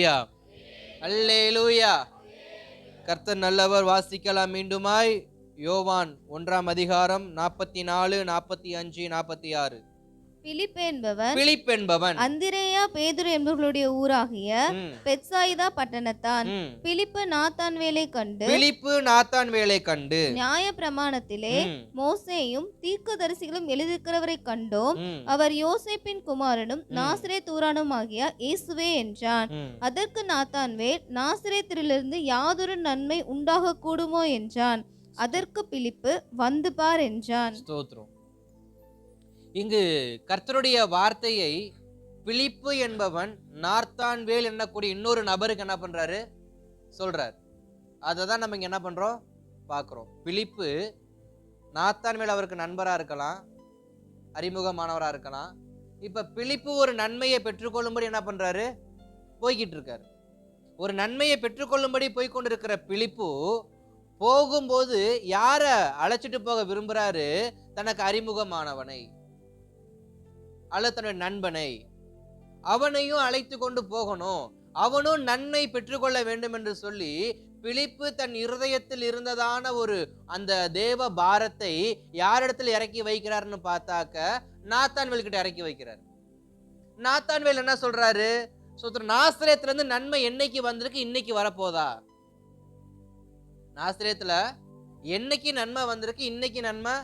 அல்லேலூயா, அல்லேலூயா. கர்த்தர் நல்லவர். வாசிக்கலாம் மீண்டுமாய். யோவான் 1ஆம் அதிகாரம் 44, 45, 46. பிலிப்பு என்பவன் அந்திரேயா பேதுரு என்பவர்களுடைய ஊராகிய பெத்சாயிதா பட்டணத்தான். பிலிப்பு நாத்தான்வேலை கண்டு நியாய பிரமாணத்திலே மோசேயும் தீர்க்கதரிசிகளும் எழுதியிருக்கிறவரை கண்டோம், அவர் யோசேப்பின் குமாரனும் நாசரேத்தூரானும் ஆகிய இயேசுவே என்றான். அதற்கு நாத்தான்வேல், நாசரேத்திலிருந்து யாதொரு நன்மை உண்டாக கூடுமோ என்றான். அதற்கு பிலிப்பு, வந்து பார் என்றான். ஸ்தோத்திரம். இங்கு கர்த்தருடைய வார்த்தையை பிலிப்பு என்பவன் நாத்தான்வேல் என்னக்கூடிய இன்னொரு நபருக்கு என்ன பண்றாரு, சொல்றார். அதை தான் நம்ம இங்க என்ன பண்றோம், பார்க்கிறோம். பிலிப்பு நாத்தான்வேல் அவருக்கு நண்பரா இருக்கலாம், அறிமுகமானவரா இருக்கலாம். இப்ப பிலிப்பு ஒரு நன்மையை பெற்றுக்கொள்ளும்படி என்ன பண்றாரு, போய்கிட்டு இருக்காரு. ஒரு நன்மையை பெற்றுக்கொள்ளும்படி போய்கொண்டிருக்கிற பிலிப்பு போகும்போது யார அழைச்சிட்டு போக விரும்புறாரு, தனக்கு அறிமுகமானவனை அல்லது தன்னுடைய நண்பனை, அவனையும் அழைத்து கொண்டு போகணும், அவனும் நன்மை பெற்றுக்கொள்ள வேண்டும் என்று சொல்லி பிலிப்பு தன் இருதயத்தில் இருந்ததான ஒரு அந்த தேவ பாரத்தை யாரிடத்தில் இறக்கி வைக்கிறார்னு பார்த்தாக்க நாத்தான்வேல் கிட்ட இறக்கி வைக்கிறார். நாத்தான்வேல் என்ன சொல்றாரு, நாசரேத்துல இருந்து நன்மை என்னைக்கு வந்திருக்கு, இன்னைக்கு வரப்போதா? நாசரேத்துல என்னைக்கு நன்மை வந்திருக்கு, இன்னைக்கு நன்மை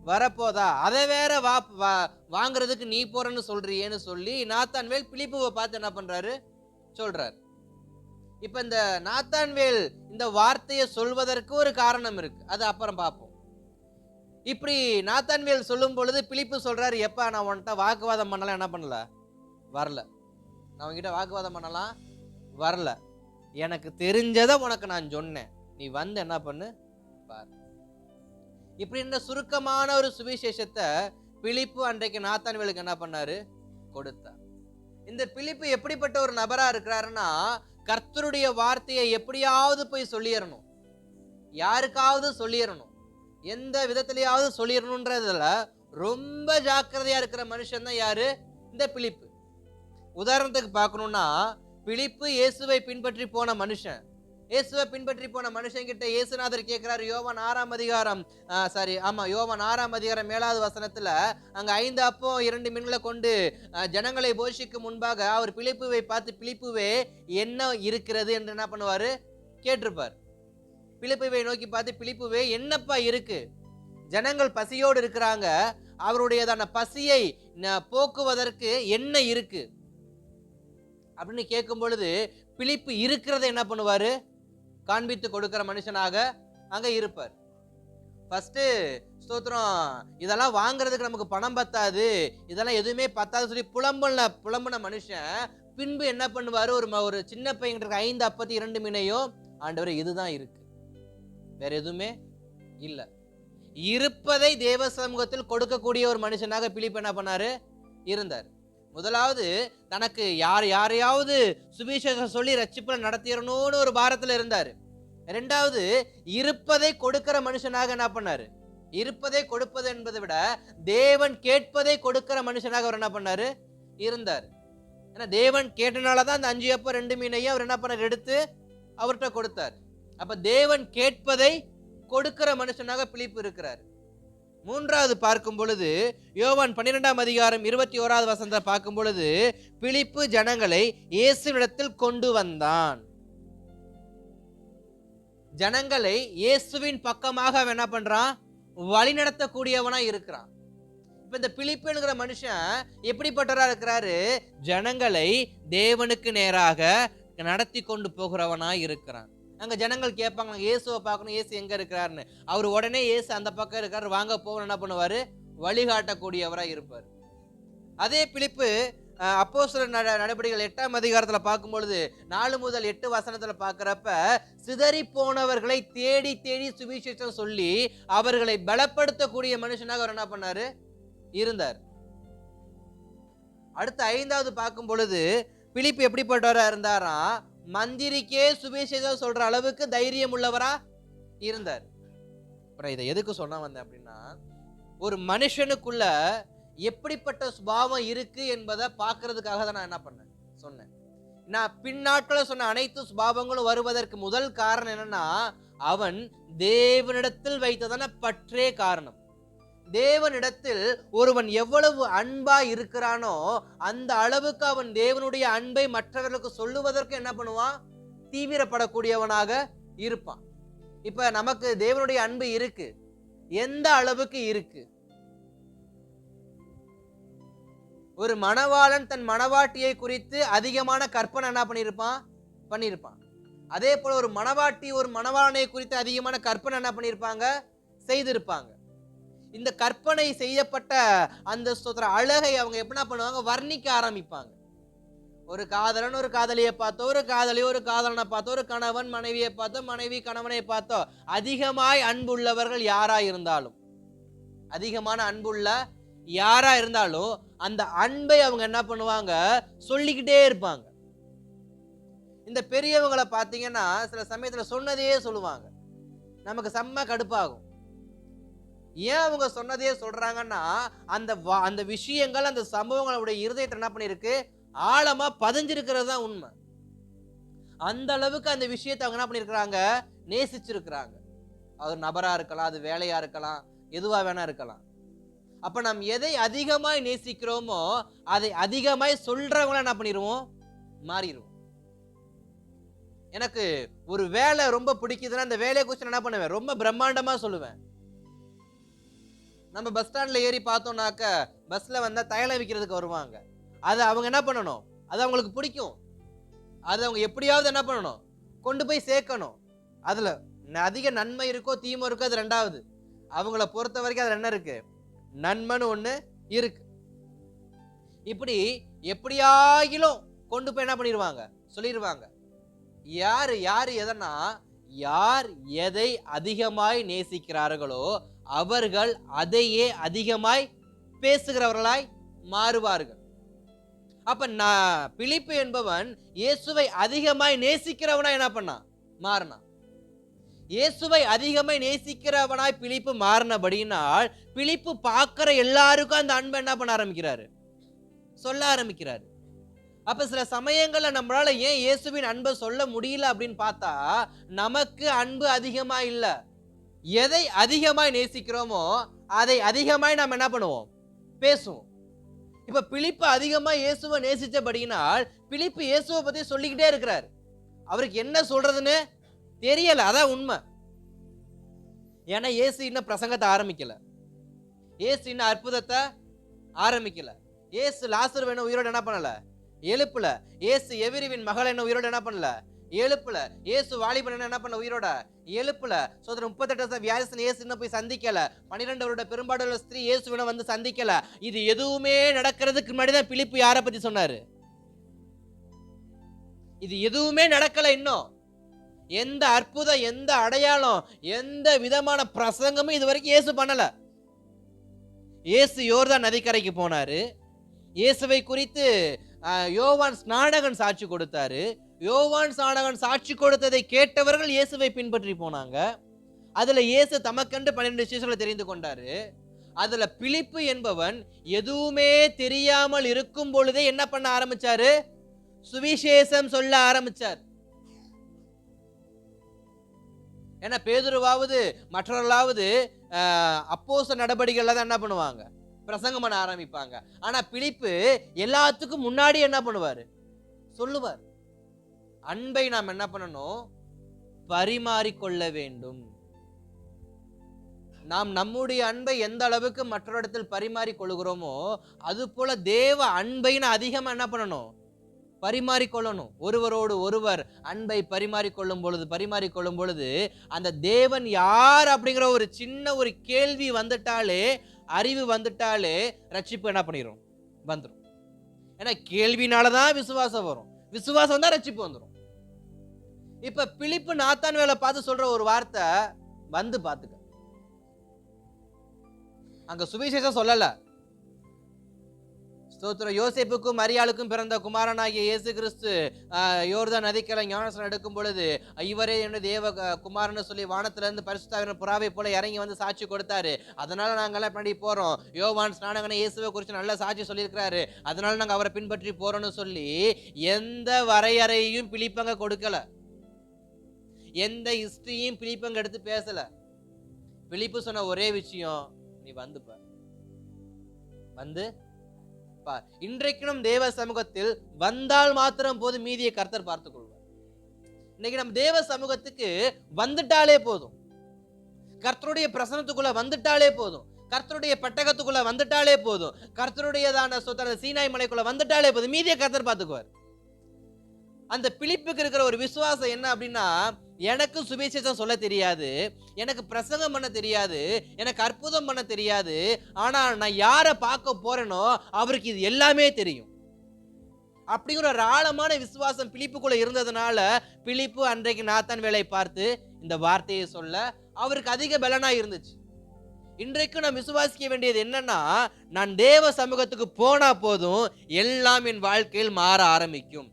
வரப்போதா? அதை வேற வாங்குறதுக்கு நீ போறன்னு சொல்றியேன்னு சொல்லி நாத்தான்வேல் பிலிப்புவை பார்த்து என்ன பண்றாரு, சொல்றார். இப்ப இந்த நாத்தான்வேல் இந்த வார்த்தையை சொல்வதற்கு ஒரு காரணம் இருக்கு, அது அப்புறம் பார்ப்போம். இப்படி நாத்தான்வேல் சொல்லும் பொழுது பிலிப்பு சொல்றாரு, எப்ப நான் உன்கிட்ட வாக்குவாதம் பண்ணலாம், என்ன பண்ணல, வரல. நான் உன்கிட்ட வாக்குவாதம் பண்ணலாம் வரல, எனக்கு தெரிஞ்சதை உனக்கு நான் சொன்னேன், நீ வந்து என்ன பண்ணு பாரு. இப்படி இந்த சுருக்கமான ஒரு சுவிசேஷத்தை பிலிப்பு அன்றைக்கு நாத்தான்வேலுக்கு என்ன பண்ணாரு, கொடுத்தார். இந்த பிலிப்பு எப்படிப்பட்ட ஒரு நபரா இருக்கிறாருன்னா, கர்த்தருடைய வார்த்தையை எப்படியாவது போய் சொல்லிடணும், யாருக்காவது சொல்லிடணும், எந்த விதத்திலேயாவது சொல்லிடணும்ன்றதுல ரொம்ப ஜாக்கிரதையா இருக்கிற மனுஷன் தான் யாரு, இந்த பிலிப்பு. உதாரணத்துக்கு பார்க்கணும்னா, பிலிப்பு இயேசுவை பின்பற்றி போன மனுஷன். இயேசுவை பின்பற்றி போன மனுஷன் கிட்ட இயேசுநாதர் கேட்கிறாரு, யோவான் 6ஆம் அதிகாரம் 7வது வசனத்துல, அங்க 5 அப்பம் 2 மீன்களை கொண்டு ஜனங்களை போஷிக்கும் முன்பாக அவர் பிலிப்புவை பார்த்து, பிலிப்புவே என்ன இருக்கிறது என்று என்ன பண்ணுவாரு, கேட்டிருப்பார். பிலிப்புவை நோக்கி பார்த்து, பிலிப்புவே என்னப்பா இருக்கு, ஜனங்கள் பசியோடு இருக்கிறாங்க, அவருடையதான பசியை போக்குவதற்கு என்ன இருக்கு அப்படின்னு கேட்கும் பொழுது பிலிப்பு இருக்கிறத என்ன பண்ணுவாரு, காண்பித்து கொடுக்கிற மனுஷனாக அங்க இருப்பார். ஃபர்ஸ்ட் ஸ்தோத்திரம், இதெல்லாம் வாங்குறதுக்கு நமக்கு பணம் பத்தாது, இதெல்லாம் எதுவுமே பத்தாது சொல்லி புலம்புன மனுஷன் பின்பு என்ன பண்ணுவாரு, ஒரு சின்ன பையன் 5 அப்பத்தையும் 2 மீனையும், ஆண்டவரே இதுதான் இருக்கு, வேற எதுவுமே இல்ல, இருப்பதை தேவ சமூகத்தில் கொடுக்கக்கூடிய ஒரு மனுஷனாக பிலிப்பு என்ன பண்ணாரு, இருந்தார். முதலாவது தனக்கு யாரையாவது சுவிசேஷம் சொல்லி ரட்சிப்பை நடத்திடணும்னு ஒரு பாரத்துல இருந்தாரு. இரண்டாவது இருப்பதை கொடுக்கிற மனுஷனாக என்ன பண்ணாரு, இருப்பதை கொடுப்பது என்பதை விட தேவன் கேட்பதை கொடுக்கிற மனுஷனாக அவர் என்ன பண்ணாரு, இருந்தார். ஏன்னா தேவன் கேட்டனாலதான் அந்த 5 அப்பம் 2 மீனையும் அவர் என்ன பண்ணார், எடுத்து அவர்கிட்ட கொடுத்தார். அப்ப தேவன் கேட்பதை கொடுக்கிற மனுஷனாக பிலிப்பு இருக்கிறார். மூன்றாவது பார்க்கும் பொழுது யோவான் 12ஆம் அதிகாரம் 21வது வசனத்தை பார்க்கும் பொழுது பிலிப்பு ஜனங்களை இயேசுவிடத்தில் கொண்டு வந்தான். ஜனங்களை இயேசுவின் பக்கமாக அவன் என்ன பண்றான், வழி நடத்தக்கூடியவனா இருக்கிறான். இப்ப இந்த பிலிப்பு என்கிற மனுஷன் எப்படிப்பட்டவரா இருக்கிறாரு, ஜனங்களை தேவனுக்கு நேராக நடத்தி கொண்டு போகிறவனா இருக்கிறான். அங்க ஜனங்கள் கேட்பாங்க, இயேசுவை பார்க்கணும், இயேசு எங்க இருக்கிறாருன்னு. அவர் உடனே இயேசு அந்த பக்கம் இருக்காரு, வாங்க போகணும் என்ன பண்ணுவாரு, வழிகாட்டக்கூடியவரா இருப்பார். அதே பிலிப்பு அப்போஸ்தலர் நடபடிகள் 8ஆம் அதிகாரத்துல பார்க்கும் பொழுது 4 முதல் 8 வசனத்துல பார்க்கிறப்ப, சிதறி போனவர்களை தேடி தேடி சுவிசேஷம் சொல்லி அவர்களை பலப்படுத்தக்கூடிய மனுஷனாக அவர் என்ன பண்ணாரு, இருந்தார். அடுத்த 5வது பார்க்கும் பொழுது பிலிப்பு எப்படிப்பட்டவரா இருந்தாரா, மந்திரிக்கே சுவிசேஷம் சொல்ற அளவுக்கு தைரியம் உள்ளவரா இருந்தார். அப்புறம் இதை எதுக்கு சொன்னா வந்தேன் அப்படின்னா, ஒரு மனுஷனுக்குள்ள எப்படிப்பட்ட சுபாவம் இருக்கு என்பதை பார்க்கறதுக்காக தான் நான் என்ன பண்ணேன் சொன்னேன். நான் பின்னாட்களை சொன்ன அனைத்து சுபாவங்களும் வருவதற்கு முதல் காரணம் என்னன்னா, அவன் தேவனிடத்தில் வைத்ததான பற்றே காரணம். தேவனிடத்தில் ஒருவன் எவ்வளவு அன்பா இருக்கிறானோ அந்த அளவுக்கு அவன் தேவனுடைய அன்பை மற்றவர்களுக்கு சொல்லுவதற்கு என்ன பண்ணுவான், தீவிரப்படக்கூடியவனாக இருப்பான். இப்ப நமக்கு தேவனுடைய அன்பு இருக்கு, எந்த அளவுக்கு இருக்கு? ஒரு மணவாளன் தன் மணவாட்டியை குறித்து அதிகமான கற்பனை என்ன பண்ணியிருப்பான். அதே போல ஒரு மணவாட்டி ஒரு மணவாளனை குறித்து அதிகமான கற்பனை என்ன பண்ணியிருப்பாங்க, செய்திருப்பாங்க. இந்த கற்பனை செய்யப்பட்ட அந்த அழகை அவங்க எப்படி பண்ணுவாங்க, வர்ணிக்க ஆரம்பிப்பாங்க. ஒரு காதலன் ஒரு காதலியை பார்த்தோ, ஒரு காதலி ஒரு காதலனை பார்த்தோ, ஒரு கணவன் மனைவியை பார்த்தோ, மனைவி கணவனை பார்த்தோ, அதிகமாய் அன்புள்ளவர்கள் யாரா இருந்தாலும், அதிகமான அன்புள்ள யாரா இருந்தாலும் அந்த அன்பை அவங்க என்ன பண்ணுவாங்க, சொல்லிக்கிட்டே இருப்பாங்க. இந்த பெரியவங்களை பார்த்தீங்கன்னா சில சமயத்துல சொன்னதையே சொல்லுவாங்க, நமக்கு செம்ம கடுப்பாகும். ஏன் அவங்க சொன்னதையே சொல்றாங்கன்னா, அந்த விஷயங்கள் அந்த சம்பவங்களுடைய இருதயத்தை என்ன பண்ணிருக்கு, ஆழமா பதிஞ்சிருக்கிறது தான் உண்மை. அந்த அளவுக்கு அந்த விஷயத்தை அவங்க என்ன பண்ணிருக்கிறாங்க, நேசிச்சிருக்கிறாங்க. அது நபரா இருக்கலாம், அது வேலையா இருக்கலாம், எதுவா வேணா இருக்கலாம். அப்ப நாம் எதை அதிகமாய் நேசிக்கிறோமோ அதை அதிகமாய் சொல்றவங்கள என்ன பண்ணிடுவோம், மாறிடுவோம். எனக்கு ஒரு வேலை ரொம்ப பிடிக்குதுன்னா அந்த வேலையை குறித்து என்ன பண்ணுவேன், ரொம்ப பிரம்மாண்டமா சொல்லுவேன். நம்ம பஸ் ஸ்டாண்ட்ல ஏறி பார்த்தோம்னாக்க பஸ்ல வந்தா தைலம் விற்கிறதுக்கு வருவாங்க. அது அவங்க என்ன பண்ணணும், அது அவங்களுக்கு பிடிக்கும், அது அவங்க எப்படியாவது என்ன பண்ணணும், கொண்டு போய் சேர்க்கணும். அதுல அதிக நன்மை இருக்கோ தீமை இருக்கோ அது ரெண்டாவது. அவங்கள பொறுத்த வரைக்கும் அது என்ன இருக்கு, நன்மைன்னு ஒண்ணு இருக்கு. இப்படி எப்படியாகிலும் கொண்டு போய் என்ன பண்ணிடுவாங்க, சொல்லிடுவாங்க. யாரு யாரு எதனா, யார் எதை அதிகமாய் நேசிக்கிறார்களோ அவர்கள் அதையே அதிகமாய் பேசுகிறவர்களாய் மாறுவார்கள். அப்ப பிலிப்பு என்பவன் இயேசுவை அதிகமாய் நேசிக்கிறவனா என்ன பண்ணான், மாறினான். இயேசுவை அதிகமாய் நேசிக்கிறவனாய் பிலிப்பு மாறினபடினால் பிலிப்பு பார்க்கிற எல்லாருக்கும் அந்த அன்பை என்ன பண்ண ஆரம்பிக்கிறாரு, சொல்ல ஆரம்பிக்கிறாரு. அப்ப சில சமயங்கள்ல நம்மளால ஏன் இயேசுவின் அன்பை சொல்ல முடியல அப்படின்னு பார்த்தா, நமக்கு அன்பு அதிகமா இல்ல. எதை அதிகமாய் நேசிக்கிறோமோ அதை அதிகமாய் நாம் என்ன பண்ணுவோம், பேசுவோம். இப்ப பிலிப்பு அதிகமா இயேசுவை நேசிச்சபடியினால் பிலிப்பு இயேசுவை பத்தி சொல்லிக்கிட்டே இருக்கிறார். அவருக்கு என்ன சொல்றதுன்னு தெரியல, அதான் உண்மை. ஏன்னா இயேசு இன்னும் பிரசங்கத்தை ஆரம்பிக்கல, இயேசு இன்னும் அற்புதத்தை ஆரம்பிக்கல, இயேசு லாசரு என்ன உயிரோடு என்ன பண்ணல, எழுப்புல. இயேசு எவிரிவின் மகள் என்ன உயிரோடு என்ன பண்ணல, எழுப்புல. இயேசு வாலிபன் என்ன பண்ண, உயிரோட எழுப்புல. 38 வியாதிஸ்தன் இயேசு இன்னும் போய் சந்திக்கல. 12 வருட பெரும்பாடுள்ள ஸ்திரீ இயேசுவினை வந்து சந்திக்கல. இது எதுவுமே நடக்கிறதுக்கு முன்னாடி தான் பிலிப்பு யாரை பத்தி சொன்னாரு, இது எதுவுமே நடக்கல. இன்னும் எந்த அற்புதம், எந்த அடையாளம், எந்த விதமான பிரசங்கமும் இது வரைக்கும் இயேசு பண்ணல. இயேசு யோர்தான் நதிக்கரைக்கு போனாரு. இயேசுவை குறித்து யோவான் ஸ்நானகன் சாட்சி கொடுத்தாரு. யோவான் ஸ்நானகன் சாட்சி கொடுத்ததை கேட்டவர்கள் இயேசுவை பின்பற்றி போனாங்க. அதுல இயேசு தமக்கென்று 12 சீஷர்களை தெரிந்து கொண்டாரு. அதுல பிலிப்பு என்பவன் எதுவுமே தெரியாமல் இருக்கும் பொழுதே என்ன பண்ண ஆரம்பிச்சாரு, சுவிசேஷம் சொல்ல ஆரம்பிச்சார். ஏன்னா பேதுருவாவது மற்றவர்களாவது அப்போஸ்தலர் நடபடிகள்ல தான் என்ன பண்ணுவாங்க, பிரசங்கம் பண்ண ஆரம்பிப்பாங்க. ஆனா பிலிப்பு எல்லாத்துக்கும் முன்னாடி என்ன பண்ணுவாரு, சொல்லுவார். அன்பை நாம் என்ன பண்ணணும், பரிமாறிக்கொள்ள வேண்டும். நாம் நம்முடைய அன்பை எந்த அளவுக்கு மற்றவரிடத்தில் பரிமாறிக் கொள்கிறோமோ அது போல தேவ அன்பைன்னு அதிகமா என்ன பண்ணணும், பரிமாறிக்கொள்ளணும். ஒருவரோடு ஒருவர் அன்பை பரிமாறிக்கொள்ளும் பொழுது அந்த தேவன் யார் அப்படிங்கிற ஒரு சின்ன ஒரு கேள்வி வந்துட்டாலே, அறிவு வந்துட்டாலே ரட்சிப்பு என்ன பண்ணிரும், வந்துடும். ஏன்னா கேள்வினாலதான் விசுவாசம் வரும், விசுவாசம் தான் ரட்சிப்பு வந்துடும். இப்ப பிலிப்பு நாத்தான்வேலை பார்த்து சொல்ற ஒரு வார்த்தை, வந்து பாத்துக்க. அங்க சுவிசேஷம் சொல்லல, ஸ்தோத்திரம். யோசேப்புக்கும் மரியாளுக்கும் பிறந்த குமாரனாகிய இயேசு கிறிஸ்து யோர்தான் நதிக்கரை ஞானஸ்நானம் எடுக்கும் பொழுது இவரே என்னுடைய தேவ குமாரன்னு சொல்லி வானத்திலிருந்து பரிசுத்த புறாவை போல இறங்கி வந்து சாட்சி கொடுத்தாரு. அதனால நாங்கெல்லாம் பின்னாடி போறோம். யோவான் ஸ்நானகனை இயேசுவை குறித்து நல்ல சாட்சி சொல்லியிருக்கிறாரு, அதனால நாங்க அவரை பின்பற்றி போறோம்னு சொல்லி எந்த வரையறையும் பிலிப்பங்க கொடுக்கல, எந்த ஹிஸ்டரியும் பிலிப்பங்க எடுத்து பேசல. பிலிப்பு சொன்ன ஒரே விஷயம், நீ வந்து பார், வந்து பார். இன்றைக்கு நம் தேவ சமூகத்தில் வந்தால் மாத்திரம் போது, மீதியை கர்த்தர் பார்த்துக் கொள்வார். இன்னைக்கு நம்ம தேவ சமூகத்துக்கு வந்துட்டாலே போதும், கர்த்தருடைய பிரசனத்துக்குள்ள வந்துட்டாலே போதும், கர்த்தருடைய பெட்டகத்துக்குள்ள வந்துட்டாலே போதும், கர்த்தருடையதான சீனாய் மலைக்குள்ள வந்துட்டாலே போதும், மீதியை கர்த்தர் பார்த்துக்குவார். அந்த பிலிப்புக்கு இருக்கிற ஒரு விசுவாசம் என்ன அப்படின்னா, எனக்கு சுவிசேஷம் சொல்ல தெரியாது, எனக்கு பிரசங்கம் பண்ண தெரியாது, எனக்கு அற்புதம் பண்ண தெரியாது, ஆனா நான் யாரை பார்க்க போறேனோ அவருக்கு இது எல்லாமே தெரியும். அப்படிங்கிற ஒரு ஆழமான விசுவாசம் பிலிப்புக்குள்ள இருந்ததுனால பிலிப்பு அன்றைக்கு நாத்தான் வேலை பார்த்து இந்த வார்த்தையை சொல்ல அவருக்கு அதிக பலனா இருந்துச்சு. இன்றைக்கு நான் விசுவாசிக்க வேண்டியது என்னன்னா, நான் தேவ சமூகத்துக்கு போனா போதும் எல்லாம் என் வாழ்க்கையில் மாற ஆரம்பிக்கும்.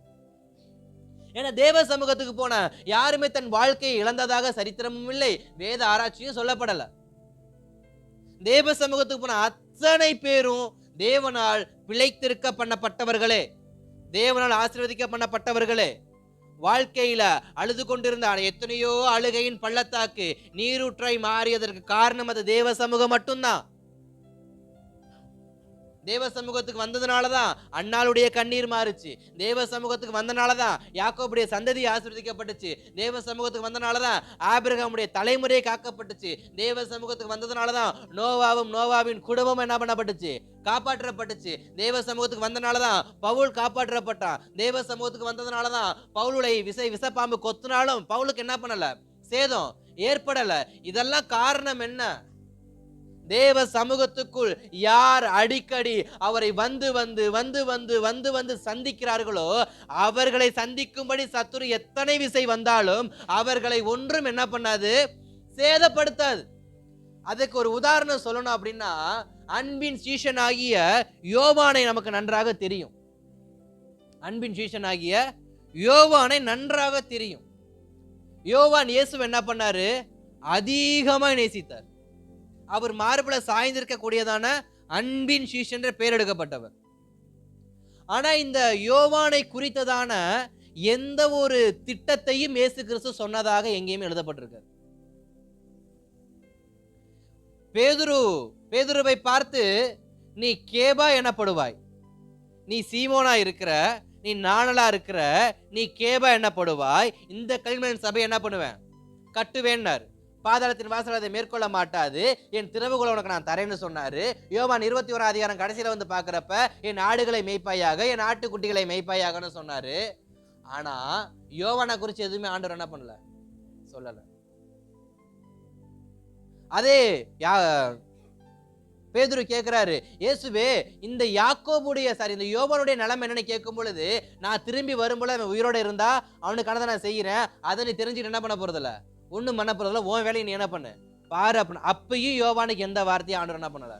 ஏன்னா தேவ சமூகத்துக்கு போன யாருமே தன் வாழ்க்கையை இழந்ததாக சரித்திரமும் இல்லை, வேத ஆராய்ச்சியும் சொல்லப்படல. தேவ சமூகத்துக்கு போன அத்தனை பேரும் தேவனால் பிழைத்திருக்க பண்ணப்பட்டவர்களே, தேவனால் ஆசீர்வதிக்க பண்ணப்பட்டவர்களே. வாழ்க்கையில அழுது கொண்டிருந்த எத்தனையோ அழுகையின் பள்ளத்தாக்கு நீரூற்றாய் மாறியதற்கு காரணம் அது தேவ சமூகம் மட்டும்தான். தேவ சமூகத்துக்கு வந்ததுனாலதான் அன்னாளுடைய கண்ணீர் மாறுச்சு. தேவ சமூகத்துக்கு வந்தனாலதான் யாக்கோபுடைய சந்ததி ஆசீர்வதிக்கப்பட்டுச்சு. தேவ சமூகத்துக்கு வந்தனாலதான் ஆபிரகாமுடைய தலைமுறை காக்கப்பட்டுச்சு. தேவ சமூகத்துக்கு வந்ததுனாலதான் நோவாவின் குடும்பம் என்ன பண்ணப்பட்டுச்சு, காப்பாற்றப்பட்டுச்சு. தேவ சமூகத்துக்கு வந்தனாலதான் பவுல் காப்பாற்றப்பட்டான். தேவ சமூகத்துக்கு வந்ததுனாலதான் பவுலுடைய விசப்பாம்பு கொத்துனாலும் பவுலுக்கு என்ன பண்ணல, சேதம் ஏற்படல. இதெல்லாம் காரணம் என்ன? தேவ சமூகத்துக்குள் யார் அடிக்கடி அவரை வந்து வந்து வந்து வந்து வந்து வந்து சந்திக்கிறார்களோ அவர்களை சந்திக்கும்படி சத்துரு எத்தனை விசை வந்தாலும் அவர்களை ஒன்றும் என்ன பண்ணாது, சேதப்படுத்தாது. அதுக்கு ஒரு உதாரணம் சொல்லணும் அப்படின்னா, அன்பின் சீஷனாகிய யோவானை நமக்கு நன்றாக தெரியும். அன்பின் சீஷனாகிய யோவானை நன்றாக தெரியும். யோவான் இயேசுவை என்ன பண்ணாரு, அதிகமா நேசித்தார். அவர் மார்புல சாய்ந்திருக்க கூடியதான அன்பின் சீஷன் பெயர் எடுக்கப்பட்டவர். ஆனா இந்த யோவானை குறித்ததான எந்த ஒரு திட்டத்தையும் இயேசு கிறிஸ்து சொன்னதாக எங்கேயுமே எழுதப்பட்டிருக்காரு. பேதுருவை பார்த்து, நீ கேபா எனப்படுவாய், நீ சீமோனா இருக்கிற, நீ நாணலா இருக்கிற, நீ கேபா எனப்படுவாய், இந்த கல்வியின் சபை என்ன பண்ணுவேன், கட்டுவேன்னாரு. பாதாளத்தின் வாசல் அதை மேற்கொள்ள மாட்டாது, என் திறவுகளை உனக்கு நான் தரேன்னு சொன்னாரு. யோவான் 21 அதிகாரம் கடைசியில வந்து பாக்குறப்ப, என் ஆடுகளை மேய்ப்பாயாக, என் ஆட்டுக்குட்டிகளை மேய்ப்பாயாகன்னு சொன்னாரு. ஆனா யோவானை குறிச்சு எதுவுமே ஆண்டவர் என்ன பண்ணல, சொல்லல. அதே பேதுரு கேட்கிறாரு, இயேசுவே இந்த யாக்கோபுடைய இந்த யோவானுடைய நிலைமை என்னன்னு கேட்கும் பொழுது, நான் திரும்பி வரும்போது அவன் உயிரோட இருந்தா அவனுக்கானதை நான் செய்யறேன், அதை நீ தெரிஞ்சுட்டு என்ன பண்ண போறதில்ல, ஒண்ணும் பண்ண போறதில்ல, உன் வேலையை நீ என்ன பண்ணு பாரு அப்படின்னு. அப்பயும் யோவானுக்கு எந்த வார்த்தையும் ஆண்டவர் என்ன பண்ணல,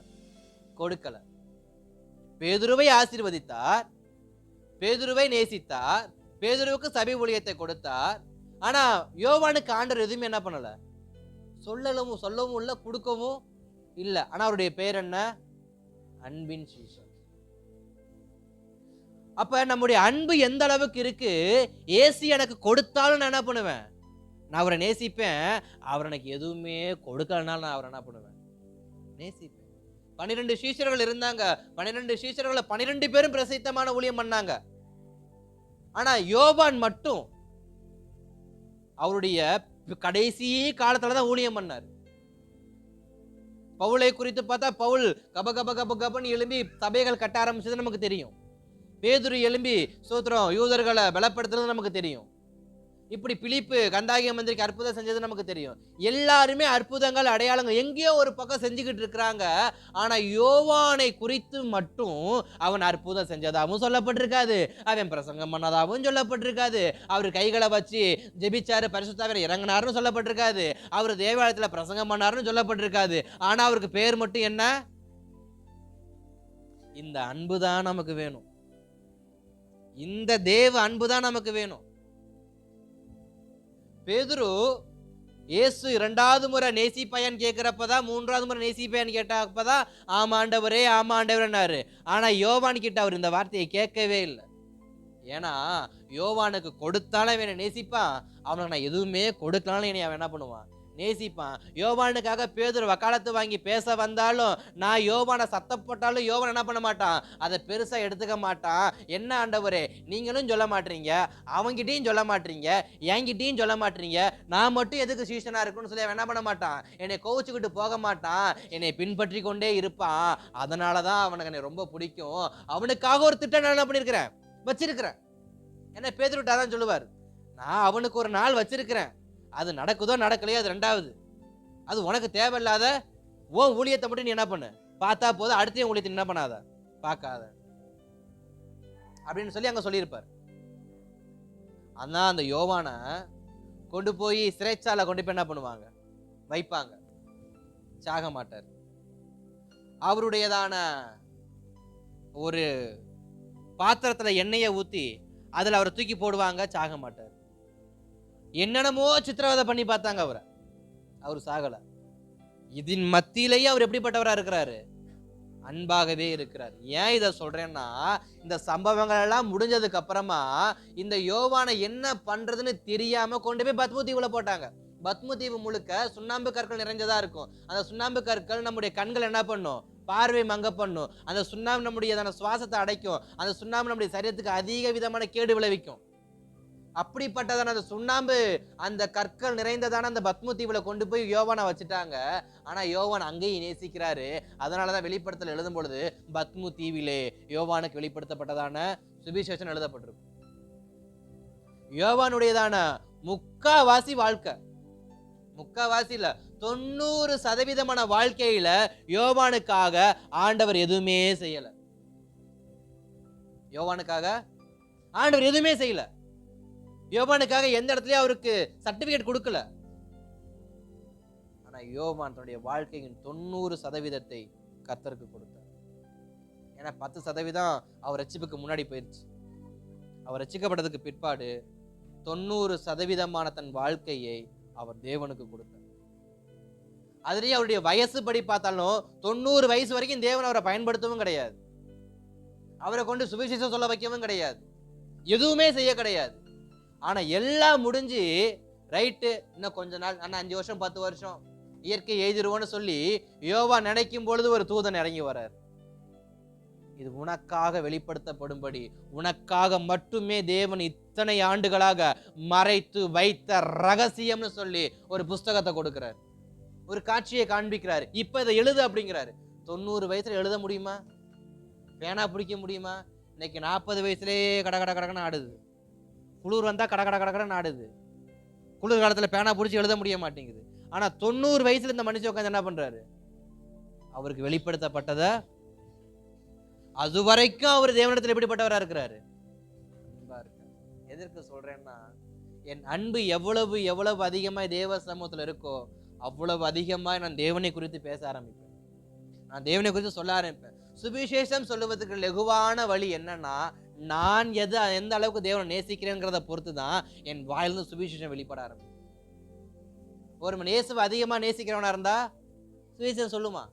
கொடுக்கல. பேதுருவை ஆசீர்வதித்தார், பேதுருவை நேசித்தார், பேதுருவுக்கு சபை ஊழியத்தை கொடுத்தார். ஆனா யோவானுக்கு ஆண்டவர் எதுவுமே என்ன பண்ணல, சொல்லவும் இல்ல, கொடுக்கவும் இல்ல. ஆனா அவருடைய பேர் என்ன, அன்பின் சீஷன். அப்ப நம்முடைய அன்பு எந்த அளவுக்கு இருக்கு, ஏசி எனக்கு கொடுத்தாலும் நான் என்ன பண்ணுவேன், நான் அவரை நேசிப்பேன். அவர் எனக்கு எதுவுமே கொடுக்கலனாலும் நான் அவரை என்ன பண்ணுவேன், நேசிப்பேன். 12 சீஷர்கள் இருந்தாங்க. 12 சீஷர்களை 12 பேரும் பிரசித்தமான ஊழியம் பண்ணாங்க. ஆனா யோவான் மட்டும் அவருடைய கடைசி காலத்துலதான் ஊழியம் பண்ணார். பவுலை குறித்து பார்த்தா, பவுல் கபன்னு எழும்பி சபைகள் கட்ட ஆரம்பிச்சது நமக்கு தெரியும். பேதுரு எழும்பி சோத்திரம் யூதர்களை பலப்படுத்துறது நமக்கு தெரியும். இப்படி பிலிப்பு கந்தாகிய மந்திரிக்கு அற்புதம் செஞ்சது நமக்கு தெரியும். எல்லாருமே அற்புதங்கள் அடையாளங்கள் எங்கேயோ ஒரு பக்கம் செஞ்சுக்கிட்டு இருக்கிறாங்க. ஆனா யோவானை குறித்து மட்டும் அவன் அற்புதம் செஞ்சதாகவும் சொல்லப்பட்டிருக்காது, அவன் பிரசங்கம் பண்ணதாகவும் சொல்லப்பட்டிருக்காது, அவர் கைகளை வச்சு ஜெபிச்சாரு, பரிசுத்த ஆவியானவர் இறங்கினாருன்னு சொல்லப்பட்டிருக்காது, அவர் தேவாலயத்துல பிரசங்கம் பண்ணாருன்னு சொல்லப்பட்டிருக்காது. ஆனா அவருக்கு பேர் மட்டும் என்ன, இந்த அன்பு தான் நமக்கு வேணும். இந்த தேவ அன்பு தான் நமக்கு வேணும். பேதுரு இயேசு 2வது முறை நேசிப்பையான்னு கேட்கிறப்பதான், 3வது முறை நேசிப்பையான்னு கேட்டப்பதான் ஆமா ஆண்டவரே ஆமா ஆண்டவரேன்னாரு. ஆனா யோவான் கிட்ட அவர் இந்த வார்த்தையை கேட்கவே இல்லை. ஏன்னா யோவானுக்கு கொடுத்தாலும் அவனை நேசிப்பான், அவனுக்கு நான் எதுவுமே கொடுக்கலாலும் என்னை அவன் என்ன பண்ணுவான், நேசிப்பான். யோவானுக்காக பேதுரு வக்காலத்து வாங்கி பேச வந்தாலும், நான் யோவானை சத்தப்பட்டாலும் யோவான் என்ன பண்ண மாட்டான், அதை பெருசா எடுத்துக்க மாட்டான். என்ன ஆண்டவரே நீங்களும் சொல்ல மாட்டீங்க, அவங்கிட்டையும் சொல்ல மாட்டீங்க, என்கிட்டையும் சொல்ல மாட்டீங்க, நான் மட்டும் எதுக்கு சீசனா இருக்குன்னு சொல்லி அவன் என்ன பண்ண மாட்டான், என்னை கோவிச்சுக்கிட்டு போக மாட்டான், என்னை பின்பற்றி கொண்டே இருப்பான். அதனாலதான் அவனுக்கு என்னை ரொம்ப பிடிக்கும். அவனுக்காக ஒரு திட்டம் நான் என்ன பண்ணிருக்கிறேன், வச்சிருக்கிறேன். என்ன பேதுருட்ட அதான் சொல்லுவார், நான் அவனுக்கு ஒரு நாள் வச்சிருக்கிறேன், அது நடக்குதோ நடக்கலையோ அது 2வது, அது உனக்கு தேவையில்லாத உன் ஊழியத்தை மட்டும் நீ என்ன பண்ணு, பார்த்தா போதும், அடுத்த ஊழியத்தை என்ன பண்ணாத, பார்க்காத அப்படின்னு சொல்லி அங்க சொல்லியிருப்பார். ஆனா அந்த யோவானை கொண்டு போய் சிறைச்சாலை கொண்டு போய் என்ன பண்ணுவாங்க, வைப்பாங்க. சாக மாட்டார். அவருடையதான ஒரு பாத்திரத்துல எண்ணெயை ஊத்தி அதுல அவரை தூக்கி போடுவாங்க, சாக மாட்டார். என்னென்னமோ சித்திரவதை பண்ணி பார்த்தாங்க அவரை, அவர் சாகல. இதன் மத்தியிலேயே அவர் எப்படிப்பட்டவரா இருக்கிறாரு, அன்பாகவே இருக்கிறார். ஏன் இதை சொல்றேன்னா, இந்த சம்பவங்கள் எல்லாம் முடிஞ்சதுக்கு அப்புறமா இந்த யோவானை என்ன பண்றதுன்னு தெரியாம கொண்டு போய் பத்மு தீவுல போட்டாங்க. பத்மு தீவு முழுக்க சுண்ணாம்பு கற்கள் நிறைஞ்சதா இருக்கும். அந்த சுண்ணாம்பு கற்கள் நம்முடைய கண்கள் என்ன பண்ணும், பார்வை மங்க பண்ணும். அந்த சுண்ணாம்பு நம்முடைய சுவாசத்தை அடைக்கும். அந்த சுண்ணாம்பு நம்முடைய சரீரத்துக்கு அதிக விதமான கேடு விளைவிக்கும். அப்படிப்பட்டதான அந்த சுண்ணாம்பு, அந்த கற்கள் நிறைந்ததான அந்த பத்மு தீவுல கொண்டு போய் யோவானை வச்சுட்டாங்க. ஆனா யோவான் அங்கேயும் நேசிக்கிறாரு. அதனாலதான் வெளிப்படுத்தல் எழுதும் பொழுது பத்மு தீவிலே யோவானுக்கு வெளிப்படுத்தப்பட்டதான சுவிசேஷம் எழுதப்பட்டிருக்கும். யோவானுடையதான முக்காவாசி வாழ்க்கை, முக்காவாசி இல்ல 90% வாழ்க்கையில யோவானுக்காக ஆண்டவர் எதுவுமே செய்யல. யோவானுக்காக ஆண்டவர் எதுவுமே செய்யல. யோவானுக்காக எந்த இடத்துலயும் அவருக்கு சர்டிபிகேட் கொடுக்கல. ஆனா யோவான் தன்னுடைய வாழ்க்கையின் 90% கர்த்தருக்கு கொடுத்தார். ஏன்னா 10% அவர் ரட்சிப்புக்கு முன்னாடி போயிருச்சு. அவர் ரட்சிக்கப்பட்டதுக்கு பிற்பாடு 90% தன் வாழ்க்கையை அவர் தேவனுக்கு கொடுத்தார். அதுலயும் அவருடைய வயசு படி பார்த்தாலும் 90 வயசு வரைக்கும் தேவன் அவரை பயன்படுத்தவும் கிடையாது. அவரை கொண்டு சுவிசேஷம் சொல்ல வைக்கவும் கிடையாது. எதுவுமே செய்ய கிடையாது. ஆனா எல்லாம் முடிஞ்சு ரைட்டு, இன்னும் கொஞ்ச நாள், அண்ணா 5 வருஷம் 10 வருஷம் இயற்கை எழுதிருவோன்னு சொல்லி யோவா நினைக்கும் பொழுது ஒரு தூதன் இறங்கி வரார். இது உனக்காக வெளிப்படுத்தப்படும்படி, உனக்காக மட்டுமே தேவன் இத்தனை ஆண்டுகளாக மறைத்து வைத்த ரகசியம்னு சொல்லி ஒரு புஸ்தகத்தை கொடுக்கிறார். ஒரு காட்சியை காண்பிக்கிறாரு. இப்ப இதை எழுது அப்படிங்கிறாரு. 90 வயசுல எழுத முடியுமா? பேனா பிடிக்க முடியுமா? இன்னைக்கு 40 வயசுலயே கட கட கடன்னு ஆடுது. குளிர் வந்தா கட கட கடன்னு ஆடுது. குளிர் காலத்துல பேனா பிடிச்சி எழுத முடிய மாட்டேங்குது. ஆனா 90 வயசுல இந்த மனுஷன் உட்காந்து என்ன பண்றாரு, அவருக்கு வெளிப்படுத்தப்பட்டத அது வரைக்கும் அவர் தேவனிடத்தில் எப்படிப்பட்டவரா இருக்கிறாரு, அன்பா இருக்காரு. எதற்கு சொல்றேன்னா, என் அன்பு எவ்வளவு எவ்வளவு அதிகமாய் தேவ சமூகத்துல இருக்கோ அவ்வளவு அதிகமாய் நான் தேவனை குறித்து பேச ஆரம்பிப்பேன். நான் தேவனை குறித்து சொல்ல ஆரம்பிப்பேன். சுவிசேஷம் சொல்லுவதற்கு லகுவான வழி என்னன்னா, நான் எந்த அளவுக்கு தேவனை நேசிக்கிறேங்கிறத பொறுத்து தான் என் வாயிலிருந்து சுவிசேஷம் வெளிப்பட ஆரம்பிக்கும். ஒரு இயேசுவை அதிகமா நேசிக்கிறவனா இருந்தா சுவிசேஷம் சொல்லுமா?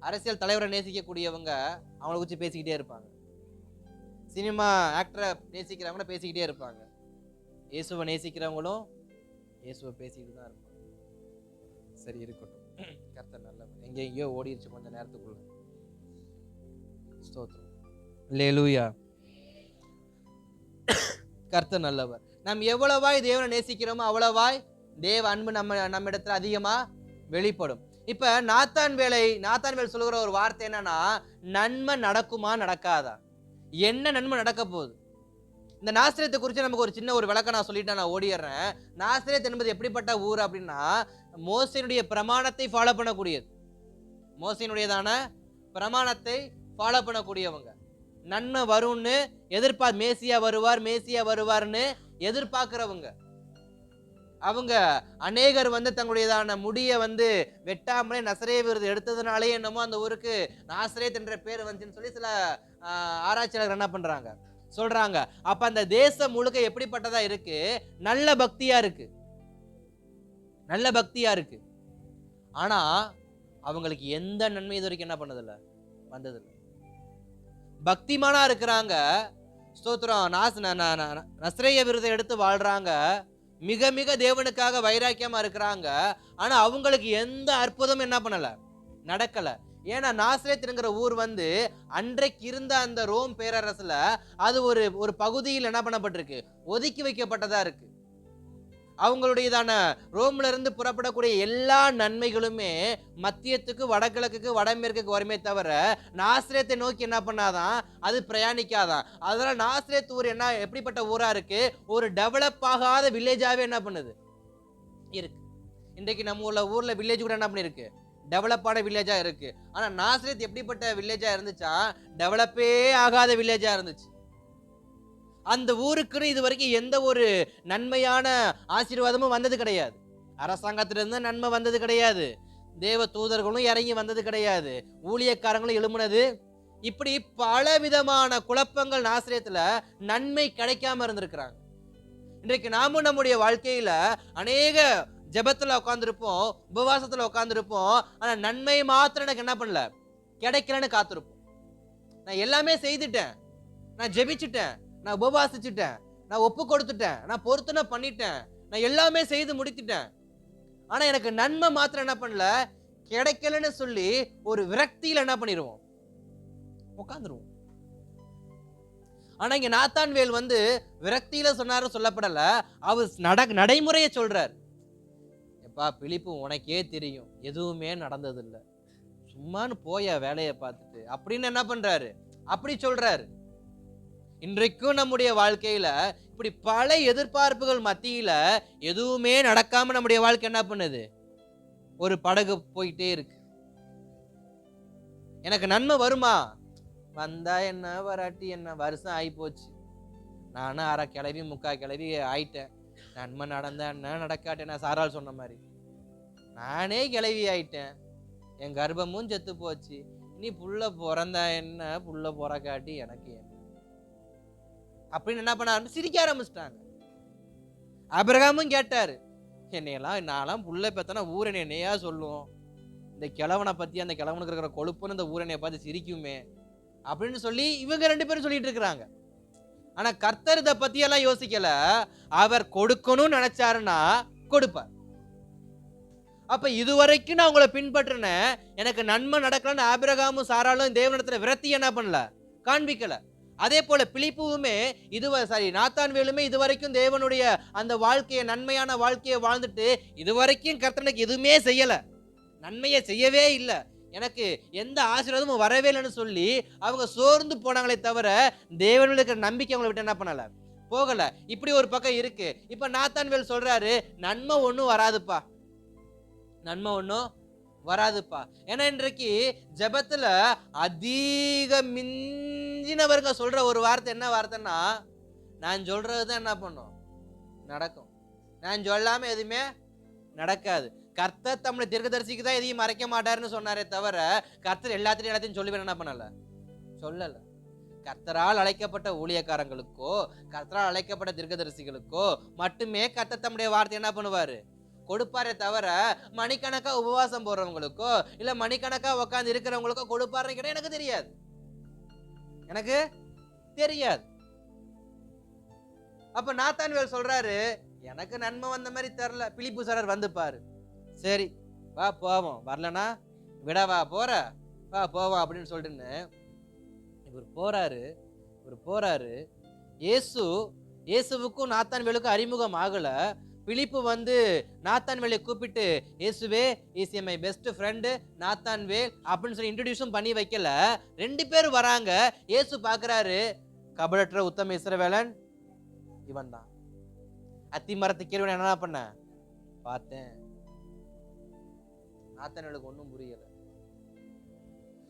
அரசியல் தலைவரை நேசிக்கக்கூடியவங்க அவங்களை குறித்து பேசிக்கிட்டே இருப்பாங்க. சினிமா ஆக்டரை நேசிக்கிறவங்க பேசிக்கிட்டே இருப்பாங்க. இயேசுவை நேசிக்கிறவங்களும் இயேசுவை பேசிக்கிட்டு தான் இருப்பாங்க. சரி, இருக்கட்டும். கர்த்தர் நல்லவர். எங்கேயோ ஓடிடுச்சு கொஞ்ச நேரத்துக்குள்ள. ஸ்தோத்திரம். அல்லேலூயா. கர்த்தர் நல்லவர். நாம் எவ்வளவாய் தேவனை நேசிக்கிறோமோ அவ்வளவாய் தேவ அன்பு நம்ம இடத்துல அதிகமா வெளிப்படும். இப்ப நாத்தான்வேல் சொல்லுகிற ஒரு வார்த்தை என்னன்னா, நன்மை நடக்குமா நடக்காதா? என்ன நன்மை நடக்க போகுது? இந்த நாசரேத்தை குறித்து நமக்கு ஒரு சின்ன ஒரு விளக்கம் நான் சொல்லிட்டு நான் ஓடிடுறேன். நாசரேத் என்பது எப்படிப்பட்ட ஊர் அப்படின்னா, மோசேயினுடைய பிரமாணத்தை ஃபாலோ பண்ணக்கூடியது. மோசேயினுடையதான பிரமாணத்தை ஃபாலோ பண்ணக்கூடியவங்க. நன்மை வரும்னு மேசியா வருவார்னு எதிர்பார்க்கிறவங்க. அவங்க அநேகர் வந்து தங்களுடையதான முடியை வந்து வெட்டாமலே நசரே விருது எடுத்ததுனாலே என்னமோ அந்த ஊருக்கு நாசரேத் என்ற பேர் வந்துச்சுன்னு சொல்லி சில ஆராய்ச்சியாளர்கள் என்ன பண்றாங்க, சொல்றாங்க. அப்ப அந்த தேசம் முழுக்க எப்படிப்பட்டதா இருக்கு? நல்ல பக்தியா இருக்கு, நல்ல பக்தியா இருக்கு. ஆனா அவங்களுக்கு எந்த நன்மை இது வரைக்கும் என்ன பண்ணதில்ல, வந்ததில்லை. பக்திமானா இருக்கிறாங்க, ஸ்தோத்திரம், நசரேய விருதை எடுத்து வாழ்றாங்க, மிக மிக தேவனுக்காக வைராக்கியமா இருக்கிறாங்க. ஆனா அவங்களுக்கு எந்த அற்புதமும் என்ன பண்ணல, நடக்கல. ஏன்னா நாசரேத்ங்கிற ஊர் வந்து அன்றைக்கு இருந்த அந்த ரோம் பேரரசுல அது ஒரு பகுதியில் என்ன பண்ணப்பட்டிருக்கு, ஒதுக்கி வைக்கப்பட்டதா இருக்கு. அவங்களுடையதான ரோம்ல இருந்து புறப்படக்கூடிய எல்லா நன்மைகளுமே மத்தியத்துக்கு, வடகிழக்குக்கு, வடமேற்குக்கு வருமே தவிர நாசரேத்தை நோக்கி என்ன பண்ணாதான், அது பிரயாணிக்காதான். அதனால நாசரேத் ஊர் என்ன எப்படிப்பட்ட ஊரா இருக்கு, ஒரு டெவலப் ஆகாத வில்லேஜாவே என்ன பண்ணுது இருக்கு. இன்றைக்கு நம்ம ஊர்ல வில்லேஜ் கூட என்ன பண்ணிருக்கு, டெவலப்பான வில்லேஜா இருக்கு. ஆனா நாசரேத் எப்படிப்பட்ட வில்லேஜா இருந்துச்சா, டெவலப்பே ஆகாத வில்லேஜா இருந்துச்சு. அந்த ஊருக்குன்னு இது வரைக்கும் எந்த ஒரு நன்மையான ஆசீர்வாதமும் வந்தது கிடையாது. அரசாங்கத்திலிருந்து நன்மை வந்தது கிடையாது, தேவ தூதர்களும் இறங்கி வந்தது கிடையாது, ஊழியக்காரங்களும் எழும்புனது, இப்படி பல விதமான குழப்பங்கள் நாசரேத்துல நன்மை கிடைக்காம இருந்திருக்கிறாங்க. இன்றைக்கு நாமும் நம்முடைய வாழ்க்கையில அநேக ஜெபத்துல உட்கார்ந்துருப்போம், உபவாசத்துல உட்கார்ந்துருப்போம், ஆனா நன்மை மாத்திரம் எனக்கு என்ன பண்ணல, கிடைக்கலன்னு காத்திருப்போம். நான் எல்லாமே செய்துட்டேன், நான் ஜெபிச்சுட்டேன், நான் உபவாசிச்சுட்டேன், நான் ஒப்பு கொடுத்துட்டேன், நான் பொருத்தனை பண்ணிட்டேன், நான் எல்லாமே செய்து முடித்துட்டேன், ஆனா எனக்கு நன்மை மாத்திரம் என்ன பண்ணல, கிடைக்கலன்னு சொல்லி ஒரு விரக்தியில என்ன பண்ணிடுவோம், உட்கார்ந்துருவோம். ஆனா இங்க நாத்தான்வேல் வந்து விரக்தியில சொன்னாரு சொல்லப்படல, அவர் நடைமுறையை சொல்றார். எப்பா பிலிப்பு, உனக்கே தெரியும் எதுவுமே நடந்ததில்லை, சும்மான்னு போய வேலையை பார்த்துட்டு அப்படின்னு என்ன பண்றாரு, அப்படி சொல்றாரு. இன்றைக்கும் நம்முடைய வாழ்க்கையில இப்படி பல எதிர்பார்ப்புகள் மத்தியில எதுவுமே நடக்காம நம்முடைய வாழ்க்கை என்ன பண்ணுது, ஒரு படகு போயிட்டே இருக்கு. எனக்கு நன்மை வருமா, வந்தா என்ன வராட்டி என்ன, வருஷம் ஆகி போச்சு, நானும் அரை கிளவி முக்கா கிளவி ஆயிட்டேன், நன்மை நடந்தா என்ன நடக்காட்டேன், நான் சாரால் சொன்ன மாதிரி நானே கிளவி ஆயிட்டேன், என் கர்ப்பமும் செத்து போச்சு, நீ புள்ள பிறந்தா என்ன, புள்ள பிறக்காட்டி எனக்கு என்ன அப்படின்னு என்ன பண்ண சிரிக்க ஆரம்பிச்சிட்டாங்க. ஆபிரகாமும் கேட்டாரு, என்னையெல்லாம் நான்லாம் புள்ள பெத்தனா ஊரனை என்னையா சொல்லும், இந்த கிழவனை பத்தி அந்த கிழவனுக்கு இருக்கிற கொழுப்புன்னு இந்த ஊரனையை பார்த்து சிரிக்குமே அப்படின்னு சொல்லி இவங்க ரெண்டு பேரும் சொல்லிட்டு இருக்கிறாங்க. ஆனா கர்த்தர் இதை பத்தி எல்லாம் யோசிக்கல, அவர் கொடுக்கணும்னு நினைச்சாருன்னா கொடுப்பார். அப்ப இதுவரைக்கும் நான் உங்களை பின்பற்றினேன், எனக்கு நன்மை நடக்கலன்னு ஆபிரகாமும் சாராலும் தேவனிடத்துல விரக்தி என்ன பண்ணல, காண்பிக்கல. அதே போல பிலிப்புவுமே நாத்தான்வேலுமே இதுவரைக்கும் தேவனுடைய அந்த வாழ்க்கையை, நன்மையான வாழ்க்கையை வாழ்ந்துட்டு இதுவரைக்கும் கர்த்தனுக்கு எதுவுமே செய்யல, நன்மையை செய்யவே இல்லை, எனக்கு எந்த ஆசீர்வாதமும் வரவே இல்லைன்னு சொல்லி அவங்க சோர்ந்து போனாங்களே தவிர தேவனுடைய இருக்கிற நம்பிக்கை அவங்களை விட்டு என்ன பண்ணல, போகல. இப்படி ஒரு பக்கம் இருக்கு. இப்ப நாத்தான்வேல் சொல்றாரு, நன்மை ஒன்றும் வராதுப்பா, நன்மை ஒன்றும் வராதுப்பா. ஏன்னா இன்றைக்கு ஜெபத்துல அதிக மிஞ்சினவர்க சொல்ற ஒரு வார்த்தை என்ன வார்த்தைன்னா, நான் சொல்றதுதான் என்ன பண்ணும், நடக்கும், நான் சொல்லாம எதுவுமே நடக்காது. கர்த்தர் தம்முடைய தீர்க்கதரிசிக்கு தான் எதையும் மறைக்க மாட்டாருன்னு சொன்னாரே தவிர கர்த்தர் எல்லாத்தையும் சொல்லி என்ன பண்ணல, சொல்லல. கர்த்தரால் அழைக்கப்பட்ட ஊழியக்காரங்களுக்கோ கர்த்தரால் அழைக்கப்பட்ட தீர்க்கதரிசிகளுக்கோ மட்டுமே கர்த்தர் தம்முடைய வார்த்தை என்ன பண்ணுவாரு, கொடுப்பாரே தவிர மணிக்கணக்கா உபவாசம் போடுறவங்களுக்கோ இல்ல மணிக்கணக்கா உட்கார்ந்து இருக்கிறவங்களுக்கோ கொடுப்பாருன்னு கேட்டா எனக்கு தெரியாது, எனக்கு தெரியாது. அப்ப நாத்தான்வேல் சொல்றாரு, எனக்கு நன்மை வந்த மாதிரி தெரியல, பிலிப்பு சாரர் வந்து பாரு, சரி வா போவோம், வரலனா விடவா, போற வா போவோம் அப்படின்னு சொல்லிட்டுன்னு இவர் போறாரு. இயேசுவுக்கும் நாத்தான்வேலுக்கும் அறிமுகம் ஆகல. பிலிப்பு வந்து நாத்தான்வேலை கூப்பிட்டு, இயேசுவே is my best friend Nathanael அப்படின்னு சொல்லி இன்ட்ரோடியூஸும் பண்ணி வைக்கல. ரெண்டு பேரும் வராங்க. இயேசு பார்க்கிறாரு, கபடற்ற உத்தம இஸ்ரவேலன் இவன் தான். அத்தி மரத்து கீழே என்ன பண்ண பார்த்தேன். நாத்தான்வேலுக்கு ஒன்றும் புரியல.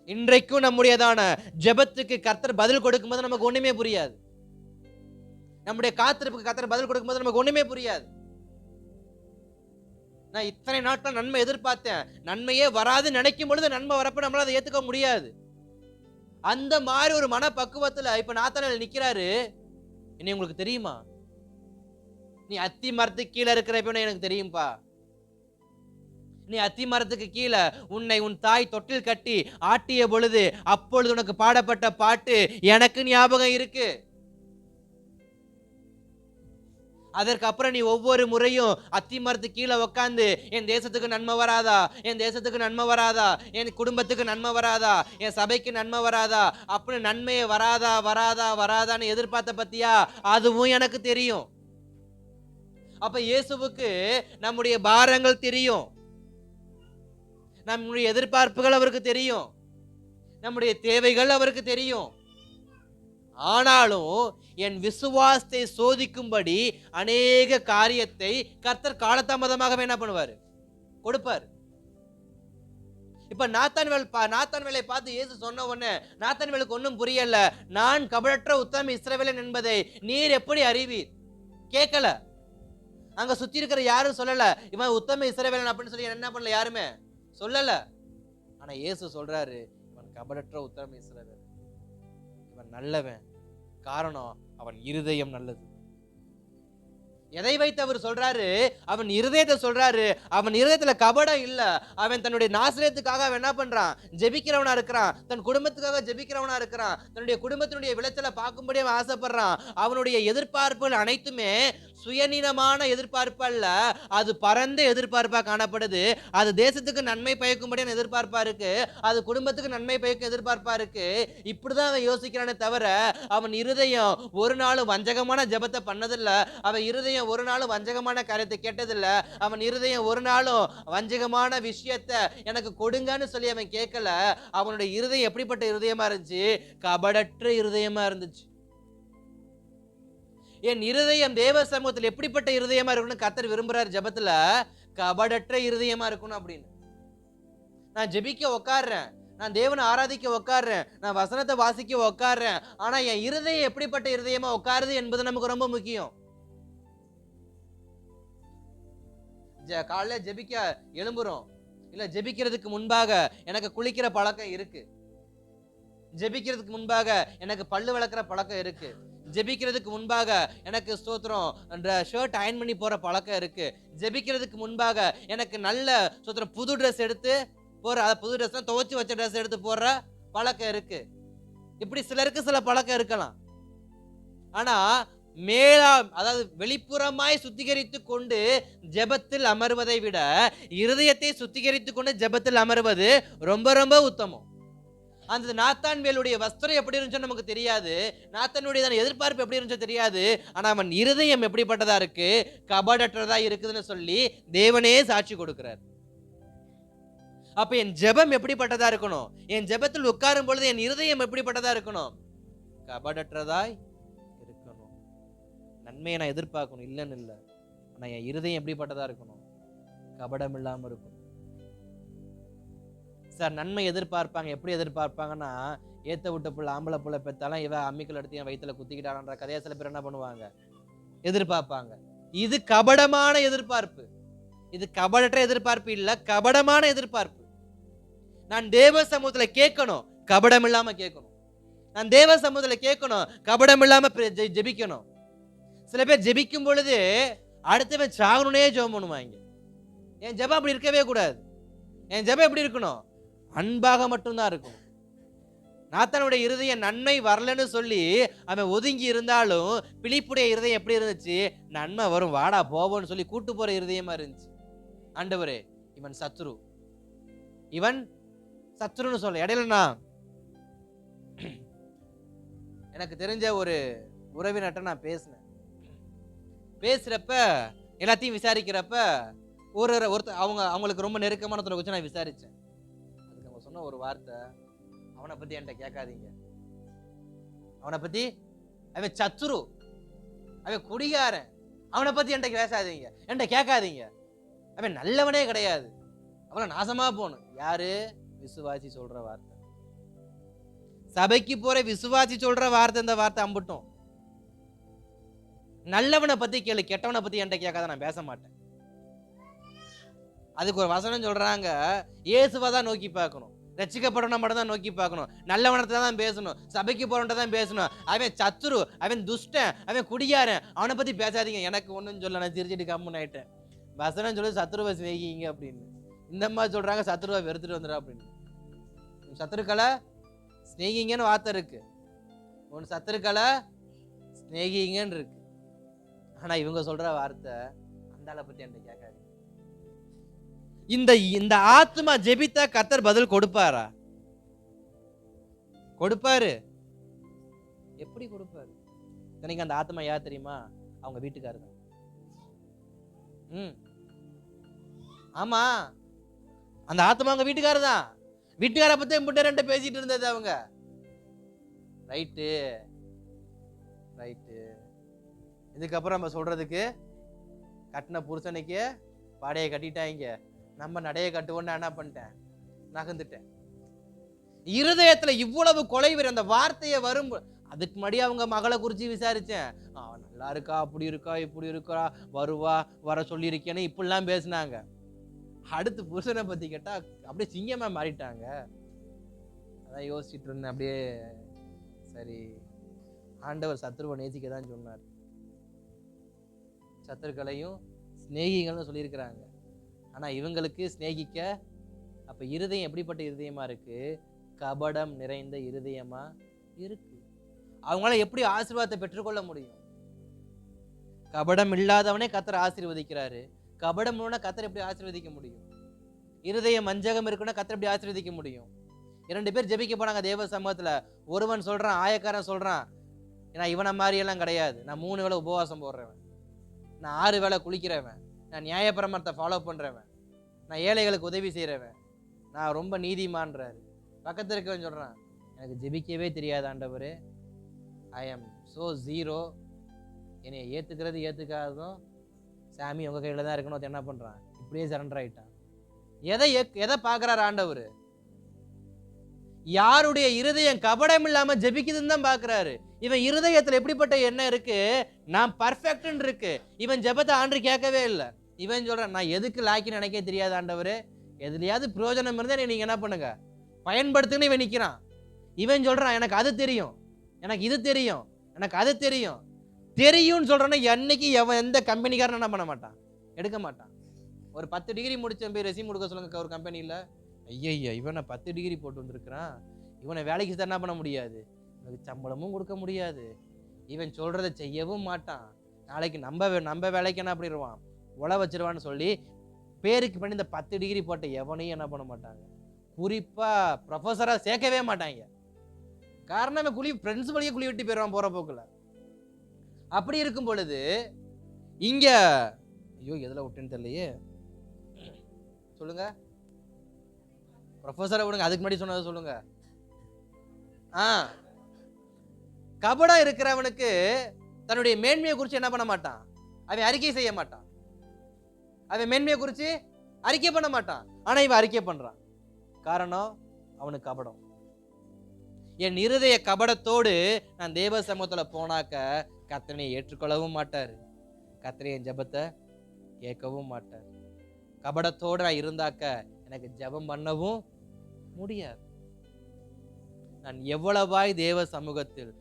இன்றைக்கும் நம்முடையதான ஜெபத்துக்கு கர்த்தர் பதில் கொடுக்கும்போது நமக்கு ஒண்ணுமே புரியாது. நம்முடைய காத்திருப்புக்கு கர்த்தர் பதில் கொடுக்கும்போது நமக்கு ஒண்ணுமே புரியாது. நான் இத்தனை நாட்கள் நன்மை எதிர்பார்த்தேன், நன்மையே வராது நினைக்கும் பொழுது நன்மை வரப்ப நம்மளால அதை ஏத்துக்க முடியாது. அந்த மாதிரி ஒரு மனப்பக்குவத்துல இப்ப நாத்தானேல் நிக்கிறாரு. என்ன உங்களுக்கு தெரியுமா, நீ அத்தி மரத்துக்கு கீழே இருக்கிறப்ப எனக்கு தெரியும்பா. நீ அத்தி மரத்துக்கு கீழே உன்னை உன் தாய் தொட்டில் கட்டி ஆட்டிய பொழுது அப்பொழுது உனக்கு பாடப்பட்ட பாட்டு எனக்கு ஞாபகம் இருக்கு. அதற்கு அப்புறம் நீ ஒவ்வொரு முறையும் அத்தி மரத்துக்கு கீழே உட்காந்து என் தேசத்துக்கு நன்மை வராதா, என் தேசத்துக்கு நன்மை வராதா, என் குடும்பத்துக்கு நன்மை வராதா, என் சபைக்கு நன்மை வராதா அப்படின்னு நன்மையே வராதா வராதா வராதான்னு எதிர்பார்த்த பத்தியா, அதுவும் எனக்கு தெரியும். அப்ப இயேசுவுக்கு நம்முடைய பாரங்கள் தெரியும், நம்முடைய எதிர்பார்ப்புகள் அவருக்கு தெரியும், நம்முடைய தேவைகள் அவருக்கு தெரியும். ஆனாலும் என் விசுவாசத்தை சோதிக்கும்படி அநேக காரியத்தை கர்த்தர் காலதாமதமாக என்ன பண்ணுவார், கொடுப்பார். இப்ப நாத்தான்வேலை பார்த்து இயேசு சொன்ன உடனே நாத்தான்வேலுக்கு ஒன்னும் புரியல. நான் கபடற்ற உத்தம இஸ்ரவேலன் என்பதை நீர் எப்படி அறிவீர்? கேட்கல. அங்க சுத்தி இருக்கிற யாரும் சொல்லல இவன் உத்தம இஸ்ரவேலன் அப்படின்னு சொல்லி என்ன பண்ணல, யாருமே சொல்லல. ஆனா இயேசு சொல்றாரு, இவன் கபடற்ற உத்தம இஸ்ரவேலன், இவன் நல்லவன். காரணம், அவன் இருதயம் நல்லது. எதை வைத்து அவர் சொல்றாரு? அவன் இருதயத்தை சொல்றாரு. அவன் இருதயத்துல கபடம் இல்ல. அவன் தன்னுடைய நாசரேத்துக்காக அவன் என்ன பண்றான், ஜெபிக்கிறவனா இருக்கிறான். தன் குடும்பத்துக்காக ஜெபிக்கிறவனா இருக்கிறான். தன்னுடைய குடும்பத்தினுடைய விளைச்சலை பார்க்கும்படி அவன் ஆசைப்படுறான். அவனுடைய எதிர்பார்ப்புகள் அனைத்துமே சுயநீனமான எதிர்பார்ப்பு அல்ல, அது பரந்த எதிர்பார்ப்பா காணப்படுது. அது தேசத்துக்கு நன்மை பயக்கும்படியான எதிர்பார்ப்பா இருக்கு, அது குடும்பத்துக்கு நன்மை பயக்கும் எதிர்பார்ப்பா இருக்கு. இப்படிதான் அவன் யோசிக்கிறானே தவிர அவன் இருதயம் ஒரு நாளும் வஞ்சகமான ஜெபத்தை பண்ணதில்ல. அவன் இருதயம் ஒரு நாளும் வஞ்சகமான காரியத்தை கேட்டதில்ல. அவன் இருதயம் ஒரு நாளும் வஞ்சகமான விஷயத்தை எனக்கு கொடுங்கன்னு சொல்லி அவன் கேட்கல. அவனுடைய இருதயம் எப்படிப்பட்ட இருதயமா இருந்துச்சு? கபடற்ற இருதயமா இருந்துச்சு. என் இருதயம் தேவ சமூகத்தில் எப்படிப்பட்ட இருதயமா இருக்கணும் கர்த்தர் விரும்புறார் ஜெபத்துல? கபடற்ற இருதயமா இருக்கணும் அப்படின்னு. நான் ஜெபிக்க உட்கார்றேன், நான் தேவனை ஆராதிக்க உட்கார்றேன், நான் வசனத்தை வாசிக்க உட்கார்றேன், ஆனா என் இருதயம் எப்படிப்பட்ட இருதயமா உட்காருது என்பது நமக்கு ரொம்ப முக்கியம். காலையில ஜெபிக்க எழும்புறோம், இல்ல ஜெபிக்கிறதுக்கு முன்பாக எனக்கு குளிக்கிற பழக்கம் இருக்கு, ஜெபிக்கிறதுக்கு முன்பாக எனக்கு பல்லு விளக்குற பழக்கம் இருக்கு, ஜெபிக்கிறதுக்கு முன்பாக எனக்கு ஸ்தோத்திரம் ஷர்ட் அயன் பண்ணி போற பழக்கம் இருக்கு, ஜெபிக்கிறதுக்கு முன்பாக எனக்கு நல்ல ஸ்தோத்திரம் புது ட்ரெஸ் எடுத்து போற, புது ட்ரெஸ் துவைச்சு வச்ச ட்ரெஸ் எடுத்து போடுற பழக்கம் இருக்கு. இப்படி சிலருக்கு சில பழக்கம் இருக்கலாம். ஆனா அதாவது வெளிப்புறமாய் சுத்திகரித்து கொண்டு ஜெபத்தில் அமர்வதை விட இருதயத்தை சுத்திகரித்து கொண்டு ஜெபத்தில் அமர்வது ரொம்ப ரொம்ப உத்தமம். அந்த நாத்தான்வேலுடைய வஸ்திரம் எப்படி இருந்துச்சோ நமக்கு தெரியாது, நாத்தானுடைய எதிர்பார்ப்பு எப்படி இருந்துச்சோ தெரியாது. ஆனா அவன் இருதயம் எப்படிப்பட்டதா இருக்கு? கபடற்றதா இருக்குதுன்னு சொல்லி தேவனே சாட்சி கொடுக்கிறார். அப்ப என் ஜெபம் எப்படிப்பட்டதா இருக்கணும்? என் ஜெபத்தில் உட்காரும் பொழுது என் இருதயம் எப்படிப்பட்டதா இருக்கணும்? கபடற்றதாய் இருக்கணும். நன்மையை நான் எதிர்பார்க்கணும் இல்லைன்னு இல்லை, ஆனா என் இருதயம் எப்படிப்பட்டதா இருக்கணும்? கபடம் இல்லாம இருக்கணும். சார் நன்மை எதிர்பார்ப்பாங்க, எப்படி எதிர்பார்ப்பாங்கன்னா, ஏத்த விட்ட புள்ள ஆம்பளை புள்ள பெத்தாலும் இவ அம்மிக்கல் எடுத்து என் வயிற்றுல குத்திக்கிட்டான்ற கதையா சில பேர் என்ன பண்ணுவாங்க, எதிர்பார்ப்பாங்க. இது கபடமான எதிர்பார்ப்பு. இது கபடற்ற எதிர்பார்ப்பு இல்ல, கபடமான எதிர்பார்ப்பு. நான் தேவ சமூகத்துல கேட்கணும், கபடம் இல்லாம கேட்கணும். நான் தேவ சமூகத்துல கேட்கணும், கபடம் இல்லாம ஜெபிக்கணும். சில பேர் ஜெபிக்கும் பொழுது அடுத்தவன் சாகணுனே ஜெபம் பண்ணுவாங்க. என் ஜெபம் அப்படி இருக்கவே கூடாது. என் ஜெபம் எப்படி இருக்கணும்? அன்பாக மட்டும்தான் இருக்கணும். நாத்தானுடைய இருதயம் நன்மை வரலன்னு சொல்லி அவன் ஒதுங்கி இருந்தாலும் பிலிப்புடைய இருதயம் எப்படி இருந்துச்சு? நன்மை வரும் வாடா போவோன்னு சொல்லி கூட்டு போற இருதயமா இருந்துச்சு. ஆண்டவரே இவன் சத்ரு, இவன் சத்ருன்னு சொல்ல. இடையில நான் எனக்கு தெரிஞ்ச ஒரு உறவினர்கிட்ட நான் பேசுறப்ப எல்லாத்தையும் விசாரிக்கிறப்ப ஒருத்தர் அவங்களுக்கு ரொம்ப நெருக்கமானதை வச்சு நான் விசாரிச்சேன். அதுக்கு அவங்க சொன்ன ஒரு வார்த்தை, அவனை பத்தி என்கிட்ட கேட்காதீங்க, அவனை பத்தி அவன் சத்துரு, அவன் குடிகாரன், அவனை பத்தி என்கிட்ட பேசாதீங்க, என்கிட்ட கேட்காதீங்க, அவன் நல்லவனே கிடையாது, அவனை நாசமா போகணும். யாரு? விசுவாசி சொல்ற வார்த்தை. சபைக்கு போற விசுவாசி சொல்ற வார்த்தை. இந்த வார்த்தை அம்பட்டும். நல்லவனை பத்தி கேளு, கெட்டவனை பத்தி என்கிட்ட கேட்காத, நான் பேச மாட்டேன். அதுக்கு ஒரு வசனம் சொல்றாங்க, இயேசுவை தான் நோக்கி பார்க்கணும், ரட்சிக்கப்படணும் மட்டும் தான் நோக்கி பார்க்கணும், நல்லவனத்தை தான் பேசணும், சபைக்கு போறவன்ட்ட தான் பேசணும். அவன் சத்துரு, அவன் துஷ்டன், அவன் குடியாரன், அவனை பத்தி பேசாதீங்க. எனக்கு ஒன்றும் சொல்ல, நான் சிரிச்சிட்டு கம்முன்னு ஆயிட்டேன். வசனம் சொல்லி சத்துருவை சிநேகிங்க அப்படின்னு. இந்த மாதிரி சொல்றாங்க சத்துருவை வெறுத்துட்டு வந்துடும் அப்படின்னு. சத்துருக்களை சிநேகிங்கன்னு வார்த்தை இருக்கு, உன் சத்துருக்களை சிநேகிங்கன்னு இருக்கு. ஆனா இவங்க சொல்ற வார்த்தை அந்த ஆளை பத்தி என்கிட்ட கேட்காது. இந்த ஆத்மா ஜெபித்தா கர்த்தர் பதில் கொடுப்பாரா? கொடுப்பாரு. எப்படி கொடுப்பாரு? எனக்கு அந்த ஆத்மா யார் தெரியுமா? அவங்க வீட்டுக்காரர் தான். ஆமா, அந்த ஆத்மா அவங்க வீட்டுக்காரர் தான். வீட்டுக்கார பத்தி முட்டை ரெண்டு பேசிட்டு இருந்தது அவங்க. Right right. இதுக்கப்புறம் நம்ம சொல்றதுக்கு கட்டின புருஷனுக்கு பாடையை கட்டிட்டாங்க, நம்ம நடைய கட்டுவோன்னு என்ன பண்ணிட்டேன், நகர்ந்துட்டேன். இருதயத்துல இவ்வளவு கொலைவர் அந்த வார்த்தையை வரும். அதுக்கு முன்னாடி அவங்க மகளை குறிச்சு விசாரிச்சேன், நல்லா இருக்கா, அப்படி இருக்கா, இப்படி இருக்கா, வருவா, வர சொல்லியிருக்கேன்னு இப்படிலாம் பேசினாங்க. அடுத்து புருஷனை பத்தி கேட்டா அப்படியே சிங்கமா மாறிட்டாங்க. அதான் யோசிச்சுட்டு இருந்தேன். அப்படியே சரி, ஆண்டவர் சத்துருவை நேசிக்க தான் சொன்னார், சத்துருக்களையும் சிநேகிகள்னு சொல்லியிருக்கிறாங்க. ஆனா இவங்களுக்கு சிநேகிக்க அப்ப இருதயம் எப்படிப்பட்ட இருதயமா இருக்கு? கபடம் நிறைந்த இருதயமா இருக்கு. அவங்களால எப்படி ஆசீர்வாதத்தை பெற்றுக்கொள்ள முடியும்? கபடம் இல்லாதவனே கர்த்தர் ஆசீர்வதிக்கிறாரு, கபடம் கர்த்தர் எப்படி ஆசீர்வதிக்க முடியும்? இருதயம் வஞ்சகம் இருக்குன்னா கர்த்தர் எப்படி ஆசீர்வதிக்க முடியும்? 2 பேர் ஜெபிக்க போனாங்க தேவ சமூகத்துல. ஒருவன் சொல்றான், ஆயக்காரன் சொல்றான், ஏன்னா இவனை மாதிரி எல்லாம் கிடையாது, நான் 3 வேளை உபவாசம் போடுறவன், நான் 6 வேளை குளிக்கிறவன், நான் நியாயப்பிரமாணத்தை ஃபாலோ பண்றவன், நான் ஏழைகளுக்கு உதவி செய்யறவன், நான் ரொம்ப நீதிமான்றாரு. பக்கத்துல இருக்கவன் சொல்றான், எனக்கு ஜெபிக்கவே தெரியாது ஆண்டவரே, ஐ எம் சோ ஜீரோ, என்னை ஏத்துக்கிறது ஏத்துக்காததும் சாமி உங்க கையில தான் இருக்கணும். என்ன பண்றான்? இப்படியே சரண்டர் ஆயிட்டான். எதை பாக்குறாரு ஆண்டவர்? யாருடைய இருதயம் கபடம் இல்லாம ஜெபிக்குதுன்னு தான் பாக்குறாரு. இவன் இருதயத்துல எப்படிப்பட்ட எண்ணம் இருக்கு? நான் பர்ஃபெக்ட்னு இருக்கு. இவன் ஜெபத்தை ஆண்டு கேட்கவே இல்லை. இவன் சொல்றான், நான் எதுக்கு லாய்க்கு நினைக்க தெரியாது ஆண்டவரே, எதுலையாவது பிரயோஜனம் இருந்தா நீங்க என்ன பண்ணுங்க, பயன்படுத்துன்னு இவன் நிக்கிறான். இவன் சொல்றான், எனக்கு அது தெரியும், எனக்கு இது தெரியும், எனக்கு அது தெரியும். தெரியும்னு சொல்றான்னா என்னைக்கு எந்த கம்பெனிக்காரன் என்ன பண்ண மாட்டான், எடுக்க மாட்டான். ஒரு 10 டிகிரி முடிச்ச போய் ரெசியூம் கொடுக்க சொல்லுங்க ஒரு கம்பெனியில். ஐயா இவனை 10 டிகிரி போட்டு வந்திருக்கிறான், இவனை வேலைக்கு தான் என்ன பண்ண முடியாது, இவனுக்கு சம்பளமும் கொடுக்க முடியாது, இவன் சொல்றதை செய்யவும் மாட்டான், நாளைக்கு நம்ம வேலைக்கு என்ன பண்ணிடுவான், உழ வச்சிருவான்னு சொல்லி பேருக்கு பண்ணி இந்த 10 டிகிரி போட்ட எவனையும் என்ன பண்ண மாட்டாங்க, குறிப்பா ப்ரொஃபஸரா சேர்க்கவே மாட்டாங்க. காரணம் பிரின்சிபலையே குழி விட்டு போயிடுவான் போற போக்குல. அப்படி இருக்கும் பொழுது இங்க ஐயோ எதுல விட்டுன்னு தெரியலையே, சொல்லுங்க ப்ரொஃபஸரை விடுங்க, அதுக்கு முன்னாடி சொன்னதை சொல்லுங்க. கபடம் இருக்கிறவனுக்கு தன்னுடைய மேன்மையை குறித்து என்ன பண்ண மாட்டான், அவன் அறிக்கை செய்ய மாட்டான், அவன் மேன்மையை குறித்து அறிக்கை பண்ண மாட்டான். ஆனா இவன் அறிக்கை பண்றான். காரணம், அவனுக்கு கபடம். என் இருதய கபடத்தோடு நான் தேவ சமூகத்துல போனாக்க கர்த்தரை ஏற்றுக்கொள்ளவும் மாட்டாரு, கர்த்தரை என் ஜெபத்தை கேட்கவும் மாட்டார். கபடத்தோடு நான் இருந்தாக்க எனக்கு ஜெபம் பண்ணவும் முடியாது. நான் எவ்வளவாய் தேவ சமூகத்தில்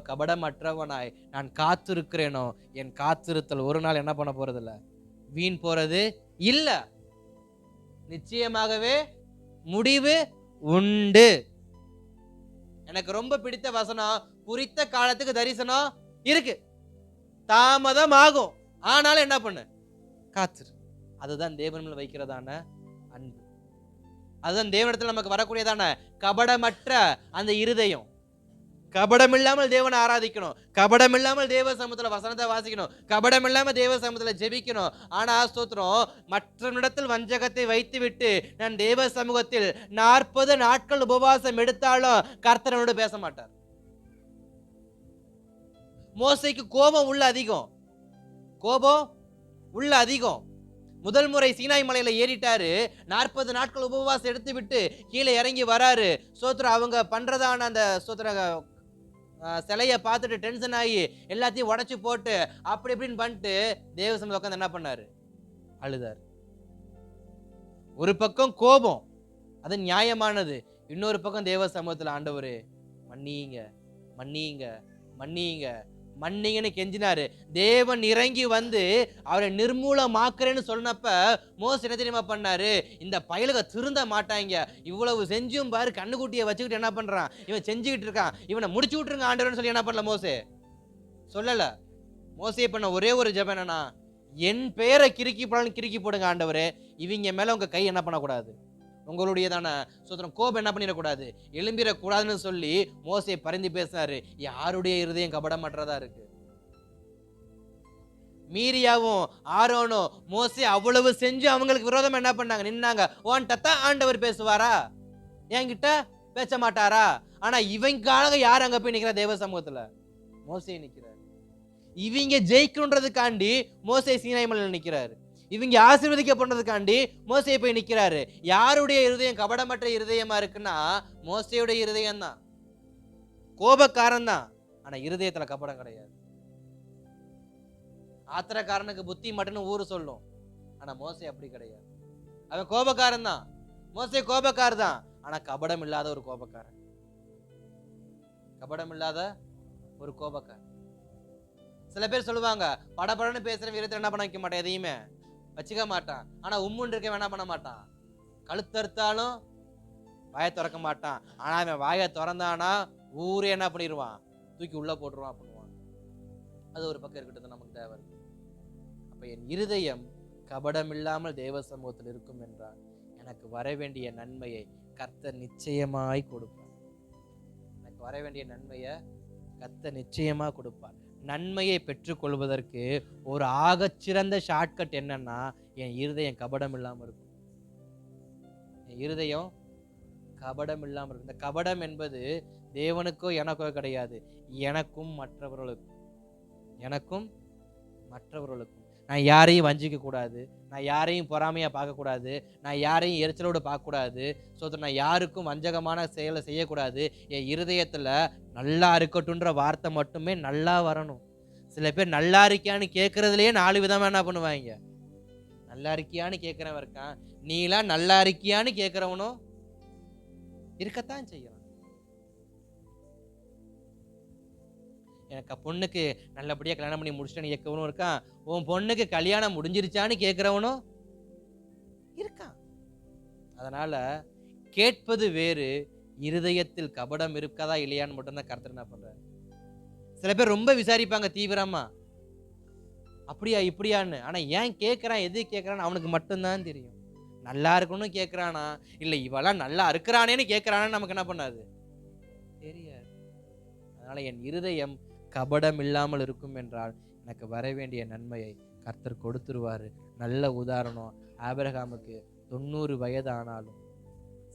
கபடமற்றவனாய் நான் காத்திருக்கிறேனோ, என் காத்திருத்தல் ஒரு நாள் என்ன பண்ண போறதில்ல, வீண் போறது இல்ல. நிச்சயமாகவே முடிவு உண்டு. எனக்கு ரொம்ப பிடித்த வசனம், குறித்த காலத்துக்கு தரிசனம் இருக்கு, தாமதம் ஆகும், ஆனாலும் என்ன பண்ணு, காத்திரு. அதுதான் தேவன் மேல் வைக்கிறதான அன்பு. அதுதான் தேவனிடத்தில் நமக்கு வரக்கூடியதான கபடமற்ற அந்த இருதயம். கபடம் இல்லாமல் தேவனை ஆராதிக்கணும், கபடம் இல்லாமல் தேவ சமூகத்துல வசனத்தை வாசிக்கணும், கபடம் இல்லாம தேவ சமூகத்துல ஜெபிக்கணும். ஆனா ஸ்தோத்திரம், மற்றவனிடத்தில் வஞ்சகத்தை வைத்து விட்டு நான் தேவ சமூகத்தில் 40 நாட்கள் உபவாசம் எடுத்தாலும் கர்த்தரோடு பேச மாட்டார். மோசேக்கு கோபம் உள்ள அதிகம், கோபம் உள்ள அதிகம். முதல் முறை சீனாய் மலையில ஏறிட்டாரு, 40 நாட்கள் உபவாசம் எடுத்து விட்டு கீழே இறங்கி வராரு. ஸ்தோத்திரம், அவங்க பண்றதான அந்த ஸ்தோத்திர சிலையை பார்த்துட்டு டென்ஷன் ஆகி எல்லாத்தையும் உடைச்சு போட்டு அப்படி இப்படின்னு பண்ணிட்டு தேவ சமூகத்துல உட்காந்து என்ன பண்ணாரு, அழுதார். ஒரு பக்கம் கோபம், அது நியாயமானது. இன்னொரு பக்கம் தேவ சமூகத்துல ஆண்டவரே மன்னியுங்க மன்னியுங்க மன்னியுங்க மன்னிங்கன்னு கெஞ்சினாரு. தேவன் இறங்கி வந்து அவரை நிர்மூலமாக்குறேன்னு சொன்னப்ப மோசே என்ன தெரியுமா பண்ணாரு? இந்த பயலுக திருந்த மாட்டாங்க, இவ்வளவு செஞ்சும் பாரு கண்ணுக்குட்டியை வச்சுக்கிட்டு என்ன பண்றான், இவன் செஞ்சுக்கிட்டு இருக்கான், இவனை முடிச்சு விட்டுருங்க ஆண்டவர்னு சொல்லி என்ன பண்ணல மோசே? சொல்லல. மோசே பண்ண ஒரே ஒரு ஜெபம் என்னன்னா, என் பெயரை கிறுக்கி போடாலும் கிறுக்கி போடுங்க ஆண்டவரே, இவங்க மேல உங்க கை என்ன பண்ணக்கூடாது, உங்களுடையதான சோதரம் கோபம் என்ன பண்ணிடக்கூடாது, எழும்பிடக்கூடாதுன்னு சொல்லி மோசே பரிந்து பேசினாரு. யாருடைய இருதயம் கபடமற்றதா இருக்கு? மீரியாவும் ஆரோனும் மோசே அவ்வளவு செஞ்சு அவங்களுக்கு விரோதமா என்ன பண்ணாங்க, நின்னாங்க. ஓன்ட்டத்தான் ஆண்டவர் பேசுவாரா, என்கிட்ட பேச மாட்டாரா? ஆனா இவங்களுக்காக யார் அங்க போய் நிக்கிறா? தேவ சமூகத்துல மோசே நிக்கிறார். இவங்க ஜெயிக்கணுன்றதுக்காண்டி மோசே சீனாய் மலையில நிக்கிறாரு. இவங்க ஆசீர்வதிக்கப்படுறதுக்காண்டி மோசே போய் நிக்கிறாரு. யாருடைய இருதயம் கபடமற்ற இருதயமா இருக்குன்னா மோசேயுடைய இருதயம் தான். கோபக்காரன் தான், ஆனா இருதயத்துல கபடம் கிடையாது. ஆத்திரக்காரனுக்கு புத்தி மட்டும்னு ஊரு சொல்லும், ஆனா மோசே அப்படி கிடையாது. அவன் கோபக்காரன் தான், மோசே கோபக்காரர் தான், ஆனா கபடம் இல்லாத ஒரு கோபக்காரன், கபடம் இல்லாத ஒரு கோபக்காரன். சில பேர் சொல்லுவாங்க, படபடன்னு பேசுற வீரத்தில் என்ன பண்ண வைக்க மாட்டான், எதையுமே வச்சுக்க மாட்டான். ஆனா உம்முன்னு இருக்க என்ன பண்ண மாட்டான், கழுத்தறுத்தாலும் வாயை திறக்க மாட்டான். ஆனா அவன் வாயை திறந்தானா ஊரே என்ன பண்ணிடுவான், தூக்கி உள்ள போட்டுருவான் பண்ணுவான். அது ஒரு பக்கம் இருக்கட்டும், நமக்கு தேவை. அப்ப என் இருதயம் கபடம் இல்லாமல் தேவ சமூகத்தில் இருக்கும் என்றால் எனக்கு வர வேண்டிய நன்மையை கர்த்தர் நிச்சயமாய் கொடுப்பார். எனக்கு வர வேண்டிய நன்மையை கர்த்தர் நிச்சயமா கொடுப்பார். நன்மையை பெற்றுக்கொள்வதற்கு ஒரு ஆகச்சிறந்த ஷார்ட்கட் என்னன்னா, என் இருதயம் கபடம் இல்லாமல் இருக்கும். என் இருதயம் கபடம் இல்லாமல் இருக்கும். இந்த கபடம் என்பது தேவனுக்கோ எனக்கோ கிடையாது, எனக்கும் மற்றவர்களுக்கும், எனக்கும் மற்றவர்களுக்கும். நான் யாரையும் வஞ்சிக்க கூடாது, நான் யாரையும் பொறாமையா பார்க்கக்கூடாது, நான் யாரையும் எரிச்சலோடு பார்க்கக்கூடாது. நான் யாருக்கும் வஞ்சகமான செயலை செய்யக்கூடாது. என் இருதயத்துல நல்லா இருக்கட்டும்ன்ற வார்த்தை மட்டுமே நல்லா வரணும். சில பேர் நல்லா இருக்கியான்னு கேட்கறதுலயே 4 விதமா என்ன பண்ணுவாங்க. நல்லா இருக்கியான்னு கேட்கிறவன் இருக்கான், நீலாம் நல்லா இருக்கியான்னு கேட்கிறவனும் இருக்கத்தான் செய்யலாம். எனக்கு பொண்ணுக்கு நல்லபடியா கல்யாணம் பண்ணி முடிச்சிட்டேன்னு கேட்கவனும் இருக்கான், உன் பொண்ணுக்கு கல்யாணம் முடிஞ்சிருச்சான்னு கேட்கிறவனும் இருக்கான். அதனால கேட்பது வேறு, இருதயத்தில் கபடம் இருக்கதா இல்லையான்னு மட்டும்தான் கர்த்தர் என்ன பண்றாரு. சில பேர் ரொம்ப விசாரிப்பாங்க தீவிரமா, அப்படியா இப்படியான்னு. ஆனா ஏன் கேட்கறான், எது கேட்கறான்னு அவனுக்கு மட்டும்தான் தெரியும். நல்லா இருக்கணும்னு கேட்கறானா இல்ல இவெல்லாம் நல்லா இருக்கிறானேன்னு கேட்கறானு நமக்கு என்ன பண்ணாது, தெரியாது. அதனால என் இருதயம் கபடம் இல்லாமல் இருக்கும் என்றால் எனக்கு வர வேண்டிய நன்மையை கர்த்தர் கொடுத்துருவாரு. நல்ல உதாரணம், ஆபிரகாமுக்கு 90 வயது ஆனாலும்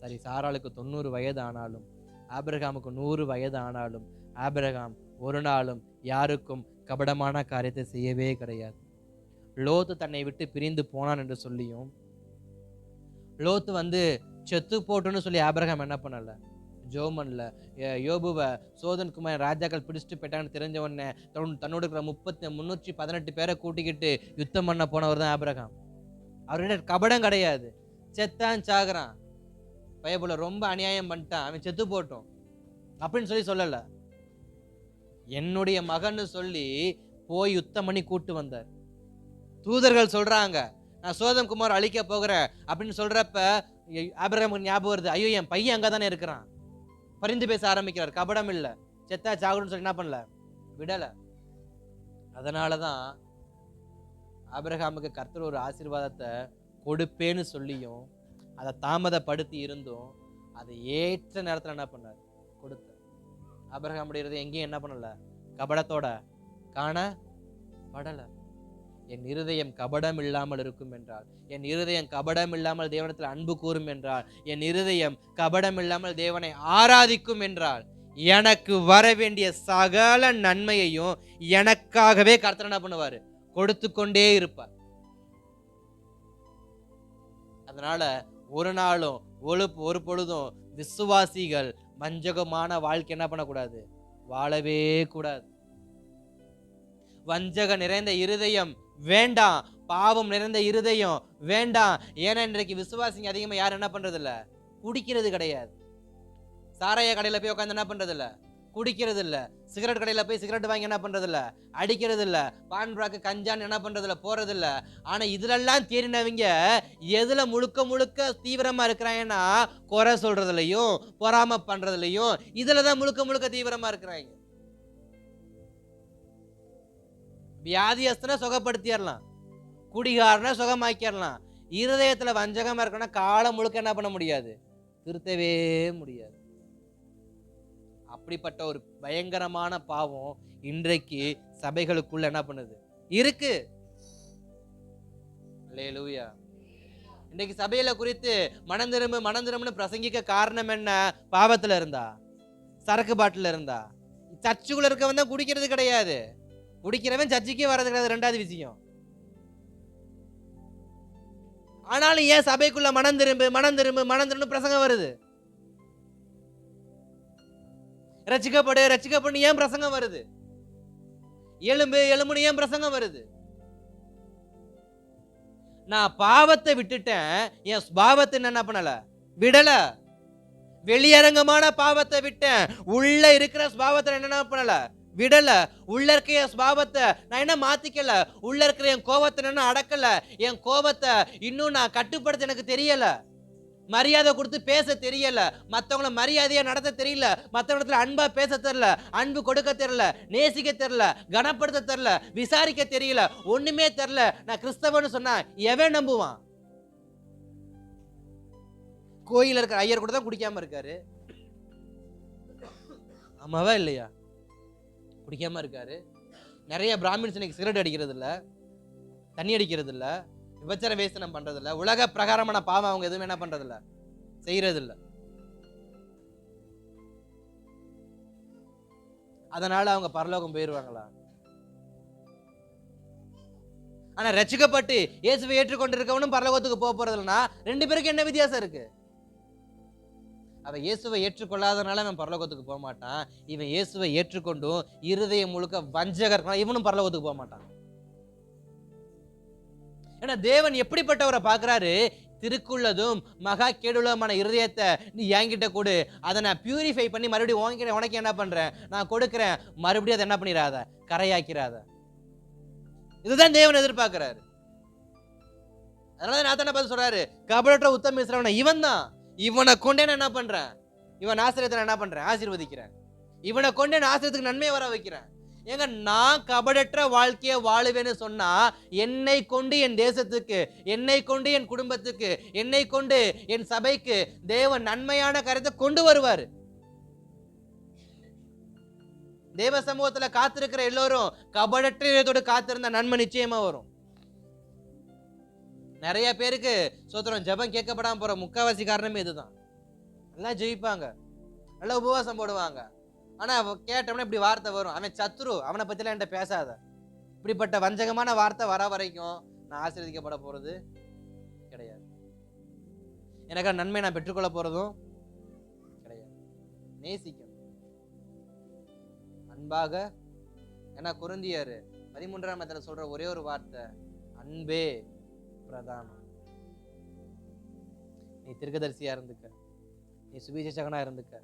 சரி, சாராளுக்கு 90 வயது ஆனாலும், ஆபிரகாமுக்கு 100 வயது ஆனாலும், ஆபிரகாம் ஒரு நாளும் யாருக்கும் கபடமான காரியத்தை செய்யவே கிடையாது. லோத்து தன்னை விட்டு பிரிந்து போனான் என்று சொல்லியும், லோத்து வந்து செத்து போட்டுன்னு சொல்லி ஆபிரகாம் என்ன பண்ணல, ஜோமன்ல யோபுவை சோதன் குமார் ராஜாக்கள் பிடிச்சிட்டு போயிட்டான்னு தெரிஞ்ச உடனே தன்னோட இருக்கிற 318 பேரை கூட்டிக்கிட்டு யுத்தம் பண்ண போனவர் தான் ஆபிரகாம். அவர்கிட்ட கபடம் கிடையாது. செத்தான் சாகுறான், பயபுல ரொம்ப அநியாயம் பண்ணிட்டான், அவன் செத்து போட்டோம் அப்படின்னு சொல்லல. என்னுடைய மகன்னு சொல்லி போய் யுத்தம் பண்ணி கூட்டு வந்தார். தூதர்கள் சொல்றாங்க, நான் சோதம் குமார் அழிக்க போகிறேன் அப்படின்னு சொல்றப்ப ஆபிரகாமுக்கு ஞாபகம் வருது, ஐயோ என் பையன் அங்கதானே இருக்கிறான். பரிந்து பேச ஆரம்பிக்கிறார். கபடம் இல்ல, செத்தா சாகுன்னு சொல்லி என்ன பண்ணல, விடல. அதனாலதான் ஆபிரகாமுக்கு கர்த்தர் ஒரு ஆசீர்வாதத்தை கொடுப்பேன்னு சொல்லியும் அதை தாமதப்படுத்தி இருந்தும் அதை ஏற்ற நேரத்துல என்ன பண்ணார், கொடுத்தார். ஆபிரகாமுடைய எங்கேயும் என்ன பண்ணல, கபடத்தோட காணப்படல. என் இருதயம் கபடம் இல்லாமல் இருக்கும் என்றால், என் இருதயம் கபடம் இல்லாமல் தேவனத்தில் அன்பு கூறும் என்றால், என் இருதயம் கபடம் இல்லாமல் தேவனை ஆராதிக்கும் என்றால், எனக்கு வர வேண்டிய சகல நன்மையையும் எனக்காகவே கர்த்தர் என்ன பண்ணுவாரு, கொடுத்து கொண்டே இருப்பார். அதனால ஒரு நாளும் ஒரு பொழுதும் விசுவாசிகள் வஞ்சகமான வாழ்க்கை என்ன பண்ணக்கூடாது, வாழவே கூடாது. வஞ்சக நிறைந்த இருதயம் வேண்டாம். பாவம் நிறைந்த இருதயம் வேண்டாம். ஏன்னா இன்றைக்கு விசுவாசிங்க அதிகமா யாரும் என்ன பண்றது இல்ல, குடிக்கிறது கிடையாது. சாராய கடையில போய் உட்காந்து என்ன பண்றது இல்ல, குடிக்கிறது இல்ல. சிகரெட் கடையில போய் சிகரெட் வாங்கி என்ன பண்றது இல்ல, அடிக்கிறது இல்ல. பான் பிராக்கு கஞ்சான்னு என்ன பண்றது இல்ல, போறது இல்ல. ஆனா இதுலெல்லாம் தேறினவங்க எதுல முழுக்க முழுக்க தீவிரமா இருக்கிறாங்கன்னா, குறை சொல்றதுலயும் பொறாம பண்றதுலயும் இதுலதான் முழுக்க முழுக்க தீவிரமா இருக்கிறாங்க. வியாதியஸ்தனை சுகப்படுத்திடலாம், குடிகாரனை சுகமாக்கிடலாம். இருதயத்துல வஞ்சகமா இருக்கனா காலம் முழுக்க என்ன பண்ண முடியாது, திருத்தவே முடியாது. அப்படிப்பட்ட ஒரு பயங்கரமான பாவம் இன்றைக்கு சபைகளுக்குள்ள என்ன பண்ணுது, இருக்கு. அல்லேலூயா. இன்றைக்கு சபையில குறித்து மனந்திரும்புன்னு பிரசங்கிக்க காரணம் என்ன? பாவத்துல இருந்தா, சரக்கு பாட்டில இருந்தா. சர்ச்சுக்குள்ள இருக்கவன் தான் குடிக்கிறது கிடையாது, குடிக்கிறவன் சர்ச்சுக்கே வர்றது கிடையாது, ரெண்டாவது விஷயம். ஆனாலும் ஏன் சபைக்குள்ள மனந்திரும்பு பிரசங்கம் வருது? ரட்சிக்கப்படு ஏன் பிரசங்கம் வருது? எலும்புன்னு ஏன் பிரசங்கம் வருது? நான் பாவத்தை விட்டுட்டேன், என் சுபாவத்தை என்ன பண்ணல, விடல. வெளியரங்கமான பாவத்தை விட்டேன், உள்ள இருக்கிற சுபாவத்தை என்ன பண்ணல, விடல. உள்ள இருக்கிற என் சுபாவத்தை நான் என்ன மாத்திக்கல, உள்ள இருக்கிற என் கோபத்தை என்ன அடக்கல. என் கோபத்தை இன்னும் நான் கட்டுப்படுத்த எனக்கு தெரியல, மரியாதை கொடுத்து பேச தெரியல, மற்றவங்கள மரியாதையா நடத்த தெரியல, மற்றவங்கள அன்பா பேச தெரியல, அன்பு கொடுக்க தெரியல, நேசிக்க தெரியல, கனப்படுத்த தெரியல, விசாரிக்க தெரியல, ஒண்ணுமே தெரியல. நான் கிறிஸ்தவன்னு சொன்னா எவன் நம்புவான்? கோயில இருக்கிற ஐயர் கூட தான் குடிக்காம இருக்காரு, ஆமாவா இல்லையா? குடிக்காம இருக்காரு. நிறைய பிராமின்ஸ் இன்னைக்கு சிகரெட் அடிக்கிறது இல்ல, தண்ணி அடிக்கிறது இல்ல, விபச்சார வேசனம் பண்றது இல்ல, உலக பிரகாரமான பாவம் அவங்க எதுவுமே என்ன பண்றது இல்ல, செய்யறது இல்ல. அதனால அவங்க பரலோகம் போயிருவாங்களா? ஆனா ரட்சிக்கப்பட்டு இயேசுவை ஏற்றுக்கொண்டிருக்கவனும் பரலோகத்துக்கு போக போறது இல்லைன்னா ரெண்டு பேருக்கு என்ன வித்தியாசம் இருக்கு? அவன் இயேசுவை ஏற்றுக்கொள்ளாதனால அவன் பரலோகத்துக்கு போக மாட்டான். இவன் இயேசுவை ஏற்றுக்கொண்டும் இருதயம் முழுக்க வஞ்சகர், இவனும் பரலோகத்துக்கு போக மாட்டான். ஏன்னா தேவன் எப்படிப்பட்டவரை பார்க்கிறாரு? திருக்குள்ளதும் மகா கேடுள்ளமான இருதயத்தை நீ என்கிட்ட கொடு, அதை நான் பியூரிஃபை பண்ணி மறுபடியும் உனக்கு என்ன பண்றேன், நான் கொடுக்கிறேன். மறுபடியும் அதை என்ன பண்ணிடாத, கரையாக்கிறாத. இதுதான் தேவன் எதிர்பார்க்கிறாரு. அதனால நாத்தான பார்த்து சொல்றாரு, கபடற்ற உத்தம இஸ்ரவேலனை இவன் தான், இவனை கொண்டே நான் என்ன பண்றேன், இவன் ஆசிரியத்தை என்ன பண்றேன், ஆசீர்வதிக்கிறேன். இவனை கொண்டே நான் ஆசிரியத்துக்கு நன்மையை வர வைக்கிறேன். ஏங்க நான் கபடற்ற வாழ்க்கையை வாழுவேன்னு சொன்னா என்னை கொண்டு என் தேசத்துக்கு, என்னை கொண்டு என் குடும்பத்துக்கு, என்னை கொண்டு என் சபைக்கு தேவன் நன்மையான காரியத்தை கொண்டு வருவாரு. தேவ சமூகத்துல காத்திருக்கிற எல்லோரும் கபடற்ற இதயத்தோடு காத்திருந்த நன்மை நிச்சயமா வரும். நிறைய பேருக்கு சோத்திரம் ஜெபம் கேட்கப்படாம போற முக்காவாசி காரணமே இதுதான். நல்லா ஜெயிப்பாங்க, நல்லா உபவாசம் போடுவாங்க, ஆனா கேட்டவன இப்படி வார்த்தை வரும், அவன் சத்துரு, அவனை பத்திலாம் என்கிட்ட பேசாத. இப்படிப்பட்ட வஞ்சகமான வார்த்தை வர வரைக்கும் நான் ஆசீர்வதிக்கப்பட போறது கிடையாது, எனக்கு நன்மை நான் பெற்றுக்கொள்ள போறதும் கிடையாது. நேசிக்கணும் அன்பாக. ஏன்னா கொரிந்தியர் 13ஆம் அதிகாரத்துல சொல்ற ஒரே ஒரு வார்த்தை, அன்பே பிரதானம். நீ தீர்க்கதரிசியா இருந்துக்க, நீ சுவிசேஷகனா இருந்துக்க,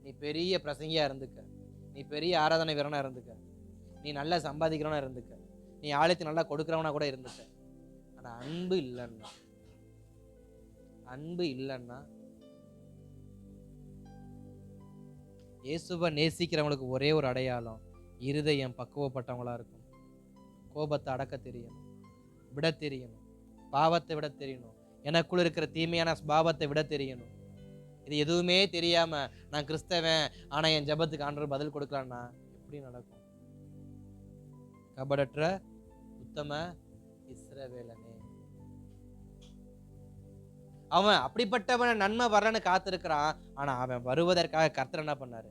நீ பெரிய பிரசங்கியா இருந்துக்க, நீ பெரிய ஆராதனை வீரனா இருந்துக்க, நீ நல்லா சம்பாதிக்கிறவனா இருந்துக்க, நீ ஆலயத்தை நல்லா கொடுக்கிறவனா கூட இருந்துக்க. ஆனா அன்பு இல்லைன்னா இயேசுவை நேசிக்கிறவங்களுக்கு ஒரே ஒரு அடையாளம், இருதயம் பக்குவப்பட்டவங்களா இருக்கும். கோபத்தை அடக்க தெரியணும், விட தெரியணும், பாவத்தை விட தெரியணும், எனக்குள்ள இருக்கிற தீமையான பாவத்தை விட தெரியணும். இது எதுவுமே தெரியாம நான் கிறிஸ்தவன் ஆனா என் ஜெபத்துக்கு ஆண்டவர் பதில் கொடுக்கலான்னா எப்படி நடக்கும்? கபடற்ற உத்தம இஸ்ரவேலனே, அவன் அப்படிப்பட்டவன் நன்மை வரலன்னு காத்திருக்கிறான். ஆனா அவன் வருவதற்காக கர்த்தர் என்ன பண்ணாரு,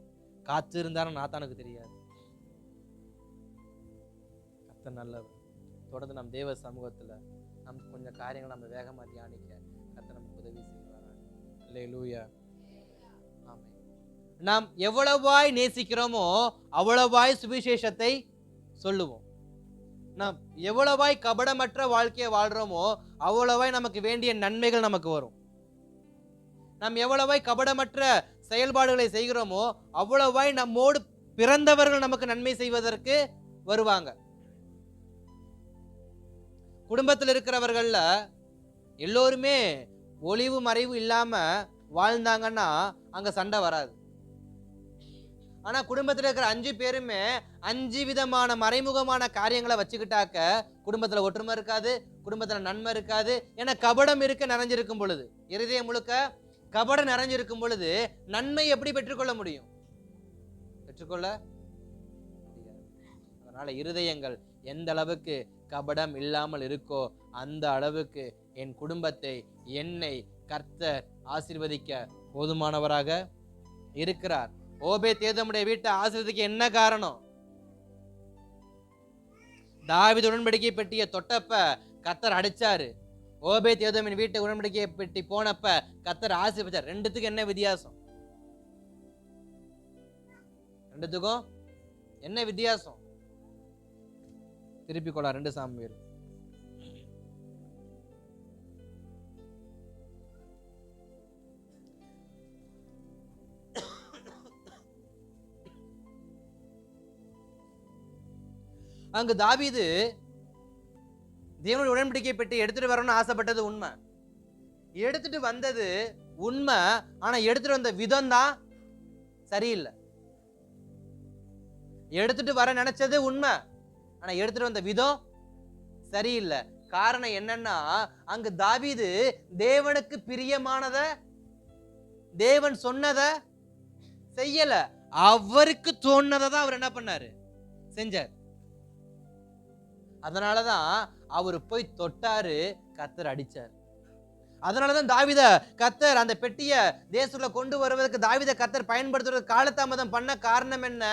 காத்து இருந்தாலும் நாத்தானுக்கு தெரியாது. கர்த்தர் நல்லவர். தொடர்ந்து நம் தேவ சமூகத்துல நம் கொஞ்சம் காரியங்கள் நம்ம வேகமா தியானிக்க கர்த்தர் நமக்கு உதவி செய்வார். அல்லேலூயா. ஆமென். நாம் எவ்வளவாய் நேசிக்கிறோமோ அவ்வளவாய் சுவிசேஷத்தை சொல்லுவோம். நாம் எவ்வளவாய் கபடமற்ற வாழ்க்கையை வாழ்றோமோ அவ்வளவாய் நமக்கு வேண்டிய நன்மைகள் நமக்கு வரும். நாம் எவ்வளவாய் கபடமற்ற செயல்பாடுகளை செய்கிறோமோ அவ்வளவாய் நம்மோடு பிறந்தவர்கள் நமக்கு நன்மை செய்வதற்கு வருவாங்க. குடும்பத்தில் இருக்கிறவர்கள்ல எல்லோருமே ஒளிவு மறைவு இல்லாம வாழ்ந்தாங்கன்னா அங்க சண்டை வராது. ஆனா குடும்பத்துல இருக்கிற 5 பேருமே 5 விதமான மறைமுகமான காரியங்களை வச்சுக்கிட்டாக்க குடும்பத்துல ஒற்றுமை இருக்காது, குடும்பத்துல நன்மை இருக்காது. ஏன்னா கபடம் நிறைஞ்சிருக்கும் பொழுது, இருதயம் முழுக்க கபடம் நிறைஞ்சிருக்கும் பொழுது நன்மை எப்படி பெற்றுக்கொள்ள முடியும்? பெற்றுக்கொள்ள முடியாது. அதனால இருதயங்கள் எந்த அளவுக்கு கபடம் இல்லாமல் இருக்கோ அந்த அளவுக்கு என் குடும்பத்தை, என்னை கர்த்தர் ஆசீர்வதிக்க போதுமானவராக இருக்கிறார். ஓபேத்-ஏதோமுடைய வீட்டை ஆசீர்வதிக்க என்ன காரணம்? தாவீது உடன்படிக்கை பெட்டியை தொட்டப்ப கர்த்தர் அடிச்சாரு. ஓபேத்-ஏதோமின் வீட்டை உடன்படிக்கை பெட்டி போனப்ப கர்த்தர் ஆசீர்வதிச்சார். ரெண்டுத்துக்கும் என்ன வித்தியாசம்? ரெண்டுத்துக்கும் என்ன வித்தியாசம்? திருப்பி கொள்ளா 2 சாமுவேல். அங்கு தாவீது தேவனுடைய உடன்படிக்கை பெட்டி எடுத்துட்டு வரணும்னு ஆசைப்பட்டது உண்மை, எடுத்துட்டு வந்தது உண்மை. ஆனா எடுத்துட்டு வந்த விதம் தான் சரியில்லை. எடுத்துட்டு வர நினைச்சது உண்மை, ஆனா எடுத்துட்டு வந்த விதம் சரியில்லை. காரணம் என்னன்னா அங்கு தாவீது தேவனுக்கு பிரியமானத, தேவன் சொன்னத செய்யல, அவருக்கு தோணுனதை தான் அவர் என்ன பண்ணாரு, செஞ்சார். அதனாலதான் அவர் போய் தொட்டாரு, கர்த்தர் அடிச்சார். அதனாலதான் தாவீத கர்த்தர் அந்த பெட்டிய தேசத்துல கொண்டு வருவதற்கு தாவீத கர்த்தர் பயன்படுத்துவதற்கு காலதாமதம் பண்ண காரணம் என்ன?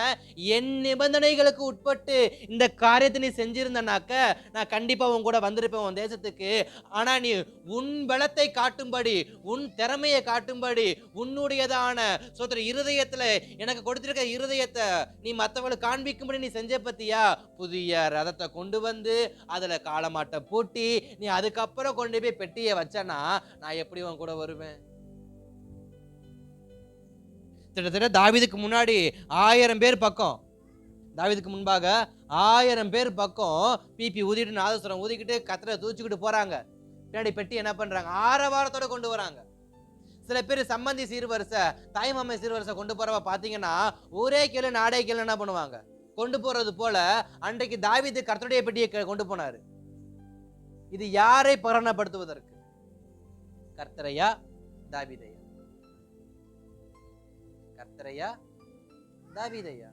என் நிபந்தனைகளுக்கு உட்பட்டு இந்த காரியத்தை நீ செஞ்சிருந்தனாக்க நான் கண்டிப்பா உன் கூட வந்திருப்பேன் உன் தேசத்துக்கு. ஆனா நீ உன் பலத்தை காட்டும்படி, உன் திறமையை காட்டும்படி, உன்னுடையதான சோதர இருதயத்துல எனக்கு கொடுத்திருக்க இருதயத்தை நீ மற்றவங்களுக்கு காண்பிக்கும்படி நீ செஞ்ச பத்தியா, புதிய ரதத்தை கொண்டு வந்து அதுல காலமாட்டை பூட்டி நீ அதுக்கப்புறம் கொண்டு போய் பெட்டியை வச்சனா நான் எப்படி உன் கூட வருவேன்? கிட்டத்தட்ட தாவீதுக்கு முன்னாடி 1000 பேர் பக்கம், தாவீதுக்கு முன்பாக 1000 பேர் பக்கம் பிபி ஊதிட்டு நாதஸ்வரம் ஊதிக்கிட்டு கத்திர தூச்சிக்கிட்டு போறாங்க. பின்னாடி பெட்டி என்ன பண்றாங்க, ஆரவாரத்தோட கொண்டு வராங்க. சில பேர் சம்பந்தி சீர்வரிசை, தாய்மாமை சீர்வரிசை கொண்டு போறவ பாத்தீங்கன்னா ஊரே கேளு நாடே கேளு என்ன பண்ணுவாங்க, கொண்டு போறது போல அன்றைக்கு தாவீது கர்த்தருடைய பெட்டியை கொண்டு போனாரு. இது யாரை பரணப்படுத்துவதற்கு? கர்த்தரையா தாவீதையா? கர்த்தரையா தாவீதையா?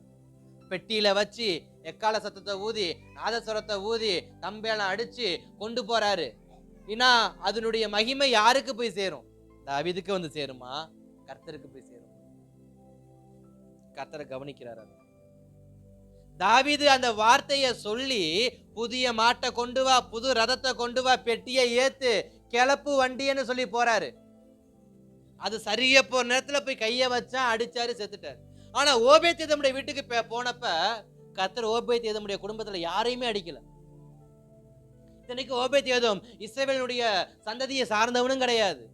பெட்டியில வச்சு எக்கால சத்தத்தை ஊதி நாதஸ்வரத்தை ஊதி தம்பேலாம் அடிச்சு கொண்டு போறாரு. ஏன்னா அதனுடைய மகிமை யாருக்கு போய் சேரும்? தாவீதுக்கு வந்து சேருமா, கர்த்தருக்கு போய் சேரும்? கர்த்தரை கவனிக்கிறார். தாவீது அந்த வார்த்தையை சொல்லி புதிய மாட்டை கொண்டு வா, புது ரதத்தை கொண்டு வா, பெட்டியை ஏத்து, கிளப்பு வண்டின்னு சொல்லி போறாரு. அது சரியா போற நேரத்துல போய் கைய வச்சா அடிச்சாரு, செத்துட்டாரு. ஆனா ஓபேத்-ஏதோமுடைய வீட்டுக்கு போனப்ப கர்த்தர் ஓபேத்-ஏதோமுடைய குடும்பத்துல யாரையுமே அடிக்கல. இத்தனைக்கு ஓபேத்-ஏதோம் இஸ்ரவேலுடைய சந்ததியை சார்ந்தவனும் கிடையாது.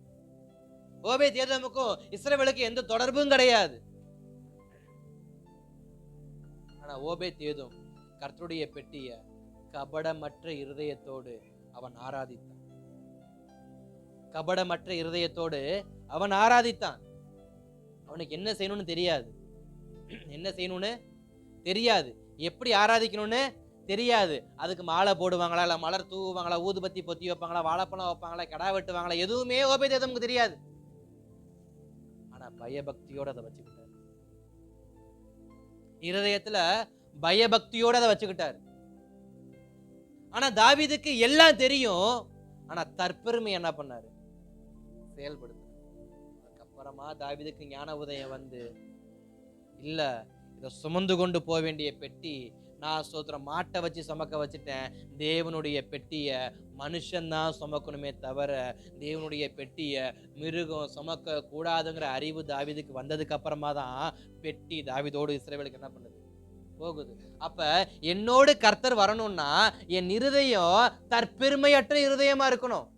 ஓபேத்-ஏதோமுக்கும் இஸ்ரவேலுக்கு எந்த தொடர்பும் கிடையாது. ஆனா ஓபேத்-ஏதோம் கர்த்தருடைய பெட்டிய கபடமற்ற இருதயத்தோடு அவன் ஆராதித்தான். கபடமற்ற இருதயத்தோடு அவன் ஆராதித்தான். அவனுக்கு என்ன செய்யணும்னு தெரியாது, என்ன செய்யணும்னு தெரியாது, எப்படி ஆராதிக்கணும்னு தெரியாது. அதுக்கு மாலை போடுவாங்களா, இல்ல மலர் தூவுவாங்களா, ஊதுபத்தி பொத்தி வைப்பாங்களா, வாழைப்பழம் வைப்பாங்களா, கிடா வெட்டுவாங்களா, எதுவுமே ஓபேத்-ஏதோமுக்கு தெரியாது. ஆனா பயபக்தியோட அதை வச்சுக்கிட்டார். இருதயத்துல பயபக்தியோட அதை வச்சுக்கிட்டார். ஆனா தாவீதுக்கு எல்லாம் தெரியும், ஆனா தற்பெருமை என்ன பண்ணாரு, செயல்படுத்த. அதுக்கப்புறமா தாவீதுக்கு ஞான உதயம் வந்து, இல்ல இதை சுமந்து கொண்டு போக வேண்டிய பெட்டி நான் ஸ்தோத்திரம் மாட்டை வச்சு சுமக்க வச்சுட்டேன், தேவனுடைய பெட்டிய மனுஷன்தான் சுமக்கணுமே தவிர தேவனுடைய பெட்டிய மிருகம் சுமக்க கூடாதுங்கிற அறிவு தாவீதுக்கு வந்ததுக்கு அப்புறமா தான் பெட்டி தாவீதோடு இஸ்ரவேலுக்கு என்ன பண்ணுது, போகுது. அப்ப என்னோடு கர்த்தர் வரணும்னா என் இருதயம் தற்பெருமையற்ற இருதயமா இருக்கணும்.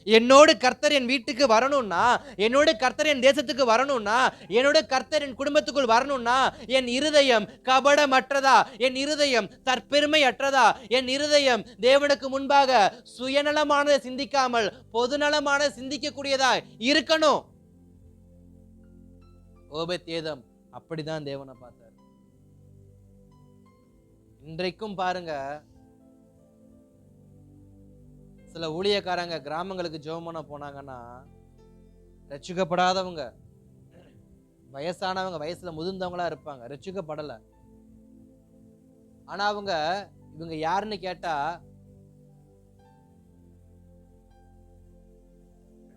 என்னோடு கர்த்தர் என் வீட்டுக்கு வரணும்னா, என்னோடு கர்த்தர் என் தேசத்துக்கு வரணும்னா, என்னோடு கர்த்தர் என் குடும்பத்துக்குள் வரணும்னா, என் இருதயம் கபடமற்றதா, என் இருதயம் தற்பெருமையற்றதா, என் இருதயம் தேவனுக்கு முன்பாக சுயநலமானதை சிந்திக்காமல் பொதுநலமான சிந்திக்கக்கூடியதா இருக்கணும். ஓபேத்ஏதோம் அப்படிதான் தேவனை பார்த்தார். இன்றைக்கும் பாருங்க, சில ஊழியக்காரங்க கிராமங்களுக்கு ஜெபம் பண்ண போனாங்கன்னா, ரட்சிக்கப்படாதவங்க, வயசானவங்க, வயசுல முதிர்ந்தவங்களா இருப்பாங்க, ரட்சிக்கப்படல. ஆனா இவங்க யாருன்னு கேட்டா,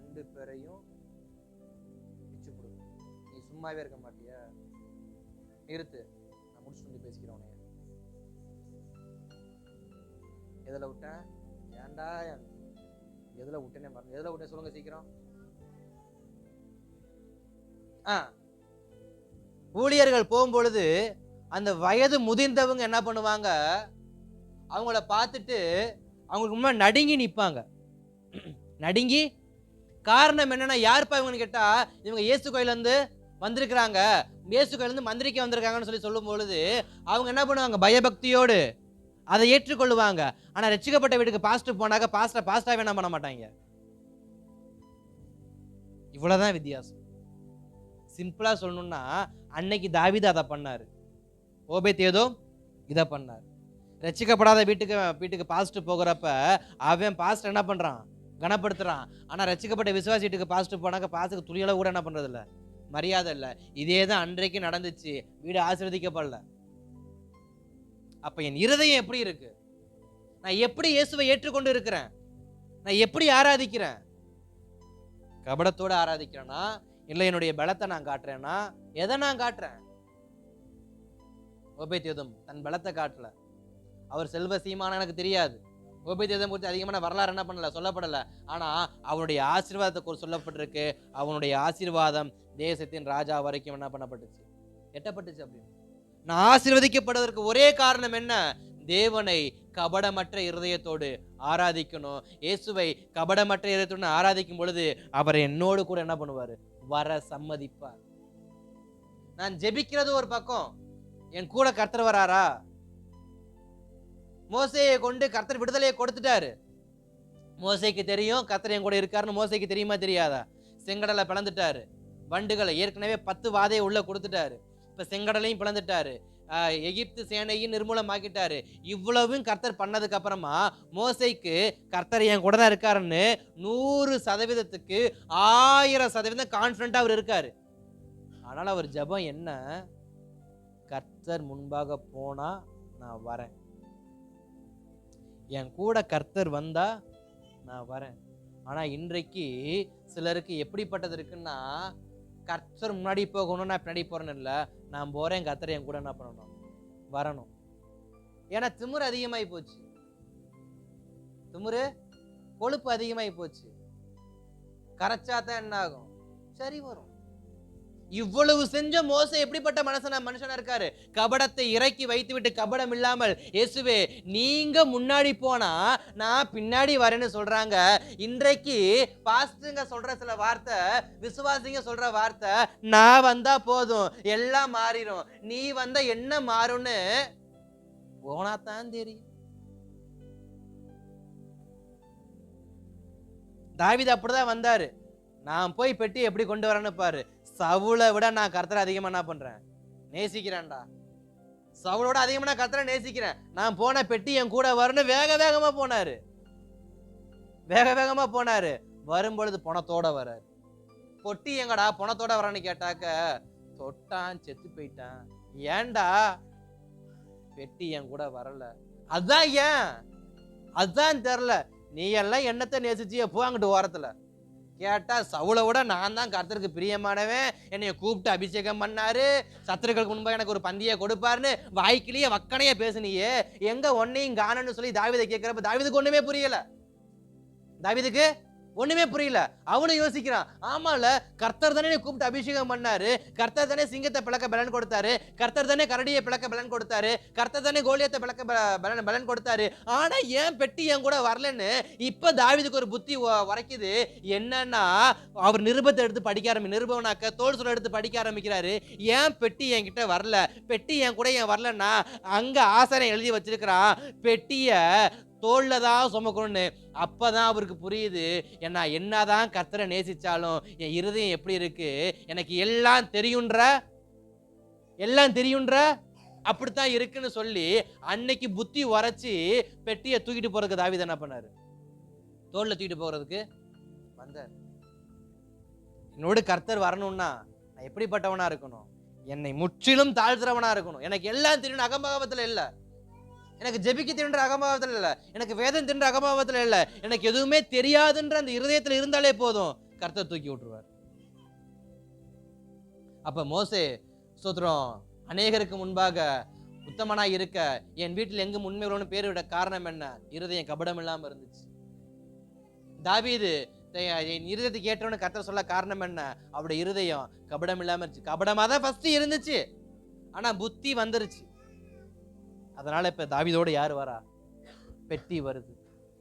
2 பேரையும் பிச்சு கொடு, நீ சும்மாவே இருக்க மாட்டியா, நிறுத்து, நான் முடிச்சுட்டு பேசிக்கிறேன். எதுல விட்டேன், ஏன்டா எதுல விட்டேனே மறந்து, எதுல விட்டேன் சொல்லுங்க சீக்கிரம். ஊழியர்கள் போகும்பொழுது அந்த வயது முதிர்ந்தவங்க என்ன பண்ணுவாங்க, அவங்கள பார்த்துட்டு அவங்களுக்கு முன்னாடி நடுங்கி நிற்பாங்க. நடுங்கி, காரணம் என்னன்னா, யாருப்பா இவங்கன்னு கேட்டா, இவங்க இயேசு கோயில இருந்து வந்திருக்கிறாங்க, இயேசு கோயில இருந்து மந்திரிக்க வந்திருக்காங்கன்னு சொல்லும் பொழுது அவங்க என்ன பண்ணுவாங்க, பயபக்தியோடு அதை ஏற்றுக்கொள்ளுவாங்க. ஆனா ரட்சிக்கப்பட்ட வீட்டுக்கு பாஸ்டர் போனாக்க பாஸ்டர் என்ன பண்ண மாட்டாங்க. இவ்வளவுதான் வித்தியாசம். சிம்பிளா சொல்லணும்னா, அன்னைக்கு தாவீது அதை பண்ணாரு, ஓபேத்ஏதோம் இதை பண்ணார். ரட்சிக்கப்படாத வீட்டுக்கு பாஸ்டர் போகிறப்ப அவன் பாஸ்டர் என்ன பண்றான், கனப்படுத்துறான். ஆனா ரட்சிக்கப்பட்ட விசுவாசி வீட்டுக்கு பாஸ்டர் போனாக்க பாஸ்டருக்கு துளியளவு கூட என்ன பண்றது இல்ல, மரியாதை இல்லை. இதே தான் அன்றைக்கு நடந்துச்சு, வீடு ஆசீர்வதிக்கப்படல. அப்ப என் இருதயம் எப்படி இருக்கு, நான் எப்படி இயேசுவை ஏற்றுக்கொண்டு இருக்கிறேன், நான் எப்படி ஆராதிக்கிறேன், கபடத்தோட ஆராதிக்கிறேன்னா இல்லை என்னுடைய பலத்தை நான் காட்டுறேன்னா, எதை நான் காட்டுறேன்? ஓபேத்ஏதோம் தன் பலத்தை காட்டல. அவர் செல்வ சீமான எனக்கு தெரியாது, ஓபேத்ஏதோம் குறித்து அதிகமான வரலாறு என்ன பண்ணல, சொல்லப்படல. ஆனா அவனுடைய ஆசீர்வாதத்தை சொல்லப்பட்டிருக்கு. அவனுடைய ஆசீர்வாதம் தேசத்தின் ராஜா வரைக்கும் என்ன பண்ணப்பட்டுச்சு, எட்டப்பட்டுச்சு. அப்படின்னு நான் ஆசீர்வதிக்கப்படுவதற்கு ஒரே காரணம் என்ன, தேவனை கபடமற்ற இருதயத்தோடு ஆராதிக்கணும். இயேசுவை கபடமற்ற இருதயத்தோடு ஆராதிக்கும் பொழுது அவர் என்னோடு கூட என்ன பண்ணுவாரு, வர சம்மதிப்பார். நான் ஜெபிக்கிறது ஒரு பக்கம், என் கூட கர்த்தர் வராரா? மோசேயை கொண்டு கர்த்தர் விடுதலையை கொடுத்துட்டாரு. மோசேக்கு தெரியும் கர்த்தர் என் கூட இருக்காருன்னு. மோசேக்கு தெரியுமா தெரியாதா? செங்கடலை பிளந்துட்டாரு, வண்டுகளை ஏற்கனவே 10 வாதையை உள்ள கொடுத்துட்டாரு. இப்ப செங்கடலையும் பிளந்துட்டாரு, எகிப்து சேனையும் நிர்மூலமாக்கிட்டாரு. இவ்வளவும் கர்த்தர் பண்ணதுக்கு அப்புறமா மோசேக்கு கர்த்தர் என் கூட தான் இருக்காருன்னு 100%க்கு 1000% கான்ஃபிடண்டா அவர் இருக்காரு. ஆனால் அவர் ஜெபம் என்ன, கர்த்தர் முன்பாக போனா நான் வரேன், என் கூட கர்த்தர் வந்தா நான் வரேன். ஆனா இன்றைக்கு சிலருக்கு எப்படிப்பட்டது இருக்குன்னா, கர்த்தர் முன்னாடி போகணும், நான் பின்னாடி போறேன்னு இல்லை, நான் போறேன், கர்த்தர் என் கூட என்ன பண்ணணும், வரணும். ஏன்னா திமிரு அதிகமாயி போச்சு, திமிரு கொழுப்பு அதிகமாயி போச்சு. கரைச்சாதான் என்ன ஆகும், சரி வரும். இவ்வளவு செஞ்ச மோசே எப்படிப்பட்ட மனுஷனா இருக்காரு, கபடத்தை இறக்கி வைத்து விட்டு கபடம் இல்லாமல், இயேசுவே நீங்க முன்னாடி போனா நான் பின்னாடி வரேன்னு சொல்றாங்க. இன்றைக்கு பாஸ்டருங்க சொல்ற சில வார்த்தை, விசுவாசிங்க சொல்ற வார்த்தை, நான் வந்தா போதும் எல்லாம் மாறிடும், நீ வந்தா என்ன மாறும்னு போனாதான் தெரியும். தாவீது அப்படிதான் வந்தாரு. நான் போய் பெட்டி எப்படி கொண்டு வரேன்னு பாரு, சவுலை விட நான் கர்த்தரை அதிகமா என்ன பண்றேன், நேசிக்கிறேன்டா. சவுலோட அதிகமா நான் கர்த்தரை நேசிக்கிறேன், நான் போன பெட்டி என் கூட வரணும். வேக வேகமா போனாரு, வேக வேகமா போனாரு. வரும்பொழுது பணத்தோட வராரு. பொட்டி எங்கடா பணத்தோட வரான்னு கேட்டாக்க, தொட்டான் செத்து போயிட்டான். ஏன்டா, பெட்டி என் கூட வரல. அதான் ஏன், அதான் தெரியல. நீ எல்லாம் என்னத்தை நேசிச்சிய போ அங்கிட்டு ஓரத்துல. கேட்டா சவுலை விட நான் தான் கர்த்தருக்கு பிரியமானவன், என்னைய கூப்பிட்டு அபிஷேகம் பண்ணாரு, சத்துருக்களுக்கு முன்பாக எனக்கு ஒரு பந்தியை கொடுப்பாருன்னு வாய்க்கிலேயே வக்கனையே பேசுனியே, எங்க ஒன்னையும் காணன்னு சொல்லி தாவீதை கேட்கிறப்ப தாவீதுக்கு ஒண்ணுமே புரியல. தாவீதுக்கு ஒண்ணுமே புரியல. அவனும் யோசிக்கிறான், ஆமால கர்த்தர் தானே கூப்பிட்டு அபிஷேகம் பண்ணாரு, கர்த்தர் தானே சிங்கத்தை பிளக்க பலன் கொடுத்தாரு, கர்த்தர் தானே கரடியை பிளக்க பலன் கொடுத்தாரு, கர்த்தர் தானே கோலியத்தை பிளக்க பலன் கொடுத்தாரு, ஆனா ஏன் பெட்டி என் கூட வரலன்னு இப்ப தாவீதுக்கு ஒரு புத்தி உரைக்குது. என்னன்னா, அவர் நிருபத்தை எடுத்து படிக்க நிருபவனாக்க தோல் சொல்ல எடுத்து படிக்க ஆரம்பிக்கிறாரு. ஏன் பெட்டி என்கிட்ட வரல, பெட்டி என் கூட ஏன் வரலன்னா, அங்க ஆசாரியன் எழுதி வச்சிருக்கிறான் பெட்டிய தோல்ல தான் சுமக்கணும்னு. அப்பதான் அவருக்கு புரியுது, என்ன என்னதான் கர்த்தரை நேசிச்சாலும் என் இருதயம் எப்படி இருக்கு, எனக்கு எல்லாம் தெரியுன்ற அப்படித்தான் இருக்குன்னு சொல்லி அன்னைக்கு புத்தி உரைச்சி பெட்டியை தூக்கிட்டு போறதுக்கு தாவீது என்ன பண்ணாரு, தோல்ல தூக்கிட்டு போறதுக்கு வந்தார். என்னோட கர்த்தர் வரணும்னா நான் எப்படிப்பட்டவனா இருக்கணும், என்னை முற்றிலும் தாழ்த்துறவனா இருக்கணும். எனக்கு எல்லாம் தெரியும் அகம்பாவத்துல இல்ல, எனக்கு ஜெபிக்க தெரியுன்ற அகம்பாவத்துல இல்ல, எனக்கு வேதம் தெரியுன்ற அகம்பாவத்துல இல்ல, எனக்கு எதுவுமே தெரியாதுன்ற அந்த இருதயத்துல இருந்தாலே போதும், கர்த்தர் தூக்கி விட்டுருவார். அப்ப மோசே ஸ்தோத்திரம் அநேகருக்கு முன்பாக உத்தமனா இருக்க என் வீட்டில் எங்கும் உண்மையுள்ளவனு பேர் விட காரணம் என்ன, இருதயம் கபடம் இல்லாம இருந்துச்சு. தாவீது என் இருதயத்துக்கு ஏற்றவனு கர்த்தர் சொல்ல காரணம் என்ன, அவருடைய இருதயம் கபடம் இல்லாம இருந்துச்சு. கபடமா தான் ஃபர்ஸ்ட் இருந்துச்சு, ஆனா புத்தி வந்துருச்சு. அதனால இப்ப தாவீதோட யாரு வரா, பெட்டி வருது,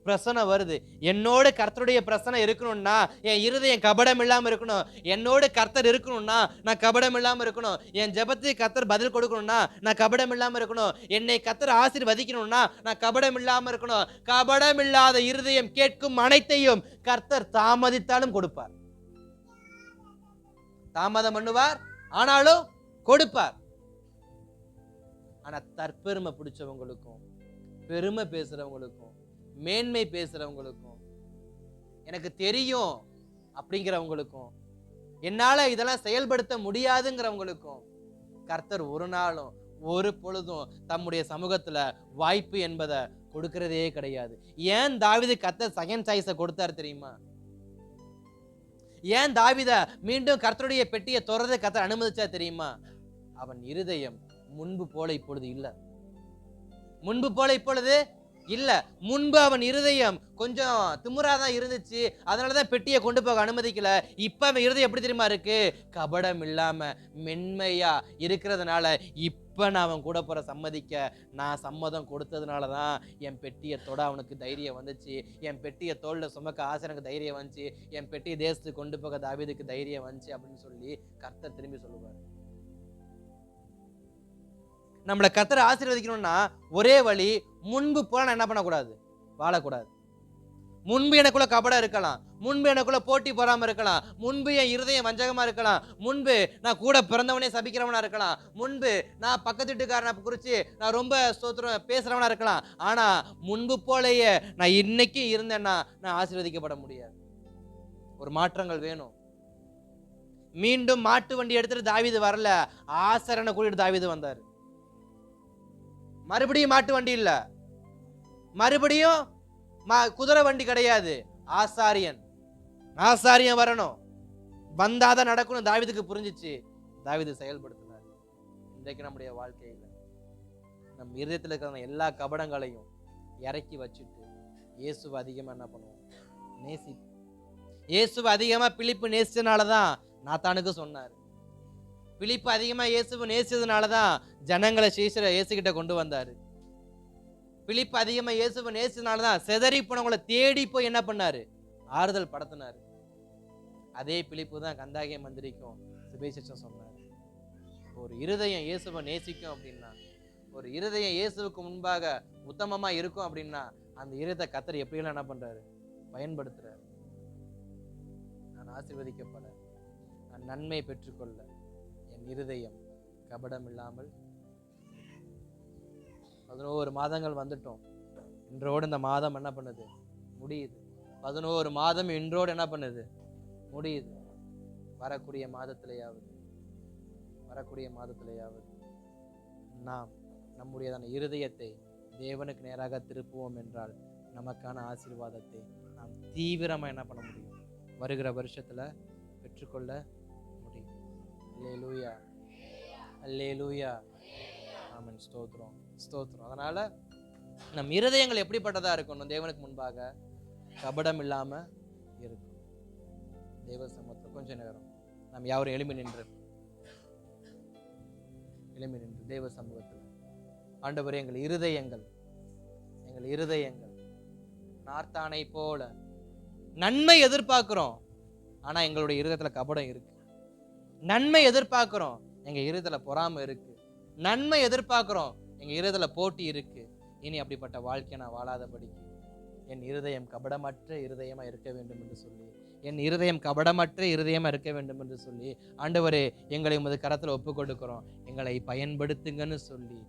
பிரசனை வருது. என்னோட கர்த்தருடைய பிரசனை இருக்கணும்னா என் இருதயம் கபடம் இல்லாம இருக்கணும். என்னோட கர்த்தர் இருக்கணும்னா நான் கபடம் இல்லாம இருக்கணும். என் ஜெபத்துக்கு கர்த்தர் பதில் கொடுக்கணும்னா நான் கபடம் இல்லாம இருக்கணும். என்னை கர்த்தர் ஆசீர்வதிக்கணும்னா நான் கபடம் இல்லாம இருக்கணும். கபடம் இல்லாத இருதயம் கேட்கும் அனைத்தையும் கர்த்தர் தாமதித்தாலும் கொடுப்பார். தாமதம் பண்ணுவார், ஆனாலும் கொடுப்பார். ஆனா தற்பெருமை பிடிச்சவங்களுக்கும், பெருமை பேசுறவங்களுக்கும், மேன்மை பேசுறவங்களுக்கும், எனக்கு தெரியும் அப்படிங்கிறவங்களுக்கும், என்னால இதெல்லாம் செயல்படுத்த முடியாதுங்கிறவங்களுக்கும் கர்த்தர் ஒரு நாளும் ஒரு பொழுதும் தம்முடைய சமூகத்துல வாய்ப்பு என்பதை கொடுக்கிறதே கிடையாது. ஏன் தாவீது கர்த்தர் செகண்ட் சாய்ஸை கொடுத்தாரு தெரியுமா? ஏன் தாவீத மீண்டும் கர்த்தருடைய பெட்டியை தொடர்ந்து கர்த்தர் அனுமதிச்சா தெரியுமா? அவன் இருதயம் முன்பு போல இப்பொழுது இல்ல. முன்பு போல இப்பொழுது இல்ல. முன்பு அவன் இருதயம் கொஞ்சம் திமுறாதான் இருந்துச்சு, அதனாலதான் பெட்டியை கொண்டு போக அனுமதிக்கல. இப்ப அவன் இருதயம் எப்படி தெரியுமா இருக்கு, கபடம் இல்லாம மென்மையா இருக்கிறதுனால இப்ப நான் அவன் கூட போற சம்மதிக்க நான் சம்மதம் கொடுத்ததுனாலதான் என் பெட்டியை தொட அவனுக்கு தைரியம் வந்துச்சு, என் பெட்டியை தோல்ல சுமக்க ஆசனுக்கு தைரியம் வந்துச்சு, என் பெட்டியை தேசத்துக்கு கொண்டு போக தாவீதுக்கு தைரியம் வந்துச்சு அப்படின்னு சொல்லி கர்த்தர் திரும்பி சொல்லுவார். நம்மளை கர்த்தர் ஆசீர்வதிக்கணும்னா ஒரே வழி, முன்பு போல நான் என்ன பண்ணக்கூடாது, வாழக்கூடாது. முன்பு எனக்குள்ள கபடம் இருக்கலாம், முன்பு எனக்குள்ள போட்டி போறாம இருக்கலாம், முன்பு என் இருதயம் வஞ்சகமா இருக்கலாம், முன்பு நான் கூட பிறந்தவனே சபிக்கிறவனா இருக்கலாம், முன்பு நான் பக்கத்து வீட்டுக்காரனை குறிச்சு நான் ரொம்ப ஸ்தோத்திரம் பேசுறவனா இருக்கலாம். ஆனா முன்பு போலயே நான் இன்னைக்கு இருந்தேன்னா நான் ஆசீர்வதிக்கப்பட முடியாது. ஒரு மாற்றங்கள் வேணும். மீண்டும் மாட்டு வண்டி எடுத்துட்டு தாவீது வரல, ஆசாரியனை கூட்டிட்டு தாவீது வந்தாரு. மறுபடியும் மாட்டு வண்டி இல்ல, மறுபடியும் குதிரை வண்டி கிடையாது, ஆசாரியன் வரணும், வந்தாதான் நடக்கணும். தாவீதுக்கு புரிஞ்சிச்சு, தாவீது செயல்படுத்தினார். இன்றைக்கு நம்முடைய வாழ்க்கையில நம் இருதயத்தில் இருக்கிற எல்லா கபடங்களையும் இறக்கி வச்சுட்டு இயேசுவை அதிகமா என்ன பண்ணுவோம், நேசிப்போம். இயேசுவை அதிகமா பிலிப்பு நேசிச்சதுனாலதான் நாத்தானுக்கு சொன்னாரு. பிலிப்பு அதிகமா இயேசுவை நேசிச்சதுனாலதான் ஜனங்களை இயேசுகிட்ட கொண்டு வந்தாரு. பிலிப்பு அதிகமா இயேசுவை நேசிச்சதுனாலதான் செதறி போனவங்களை தேடி போய் என்ன பண்ணாரு, ஆறுதல் படுத்தினாரு. அதே பிலிப்பு தான் கந்தாகிய மந்திரிக்கும் சுவிசேஷம் சொன்னாரு. ஒரு இருதயம் இயேசுவை நேசிக்கும் அப்படின்னா, ஒரு இருதயம் இயேசுவுக்கு முன்பாக உத்தமமா இருக்கும் அப்படின்னா, அந்த இருதயத்தை கர்த்தர் எப்படியெல்லாம் என்ன பண்றாரு, பயன்படுத்துறாரு. நான் ஆசீர்வதிக்கப்பட, நான் நன்மை பெற்றுக்கொள்ள என் இருதயம் கபடம் இல்லாமல். 11 மாதங்கள் வந்துட்டோம். இன்றோடு இந்த மாதம் என்ன பண்ணுது, முடியுது. 11 மாதம் இன்றோடு என்ன பண்ணுது, முடியுது. வரக்கூடிய மாதத்திலேயாவது நாம் நம்முடையதான இருதயத்தை தேவனுக்கு நேராக திருப்புவோம் என்றால் நமக்கான ஆசீர்வாதத்தை நாம் தீவிரமா என்ன பண்ண முடியும், வருகிற வருஷத்துல பெற்றுக்கொள்ள முடியும். அல்லேலூயா, அல்லேலூயா, ஆமென். ஸ்தோத்திரம், ஸ்தோத்திரம். அதனால நம் இருதயங்கள் எப்படிப்பட்டதா இருக்கணும், தேவனுக்கு முன்பாக கபடம் இல்லாம இருக்கும். தேவ சமூகத்தில் கொஞ்ச நேரம் நாம் யாரும் எழும்பி நின்று தேவ சமூகத்தில், ஆண்டவரே, எங்கள் இருதயங்கள் நார்த்தானை போல நன்மை எதிர்பார்க்கிறோம், ஆனா எங்களுடைய இருதயத்துல கபடம் இருக்கு. நன்மை எதிர்பார்க்கிறோம், எங்க இருதயத்துல பொறாமை இருக்கு. நன்மை எதிர்பார்க்கிறோம், எங்க இருதயத்துல போட்டி இருக்கு. இனி அப்படிப்பட்ட வாழ்க்கையை நான் வாழாதபடிக்கு என் இருதயம் கபடமற்ற இருதயமா இருக்க வேண்டும் என்று சொல்லி, ஆண்டவரே, எங்களை உமது கரத்துல ஒப்பு கொடுக்கிறோம், எங்களை பயன்படுத்துங்கன்னு சொல்லி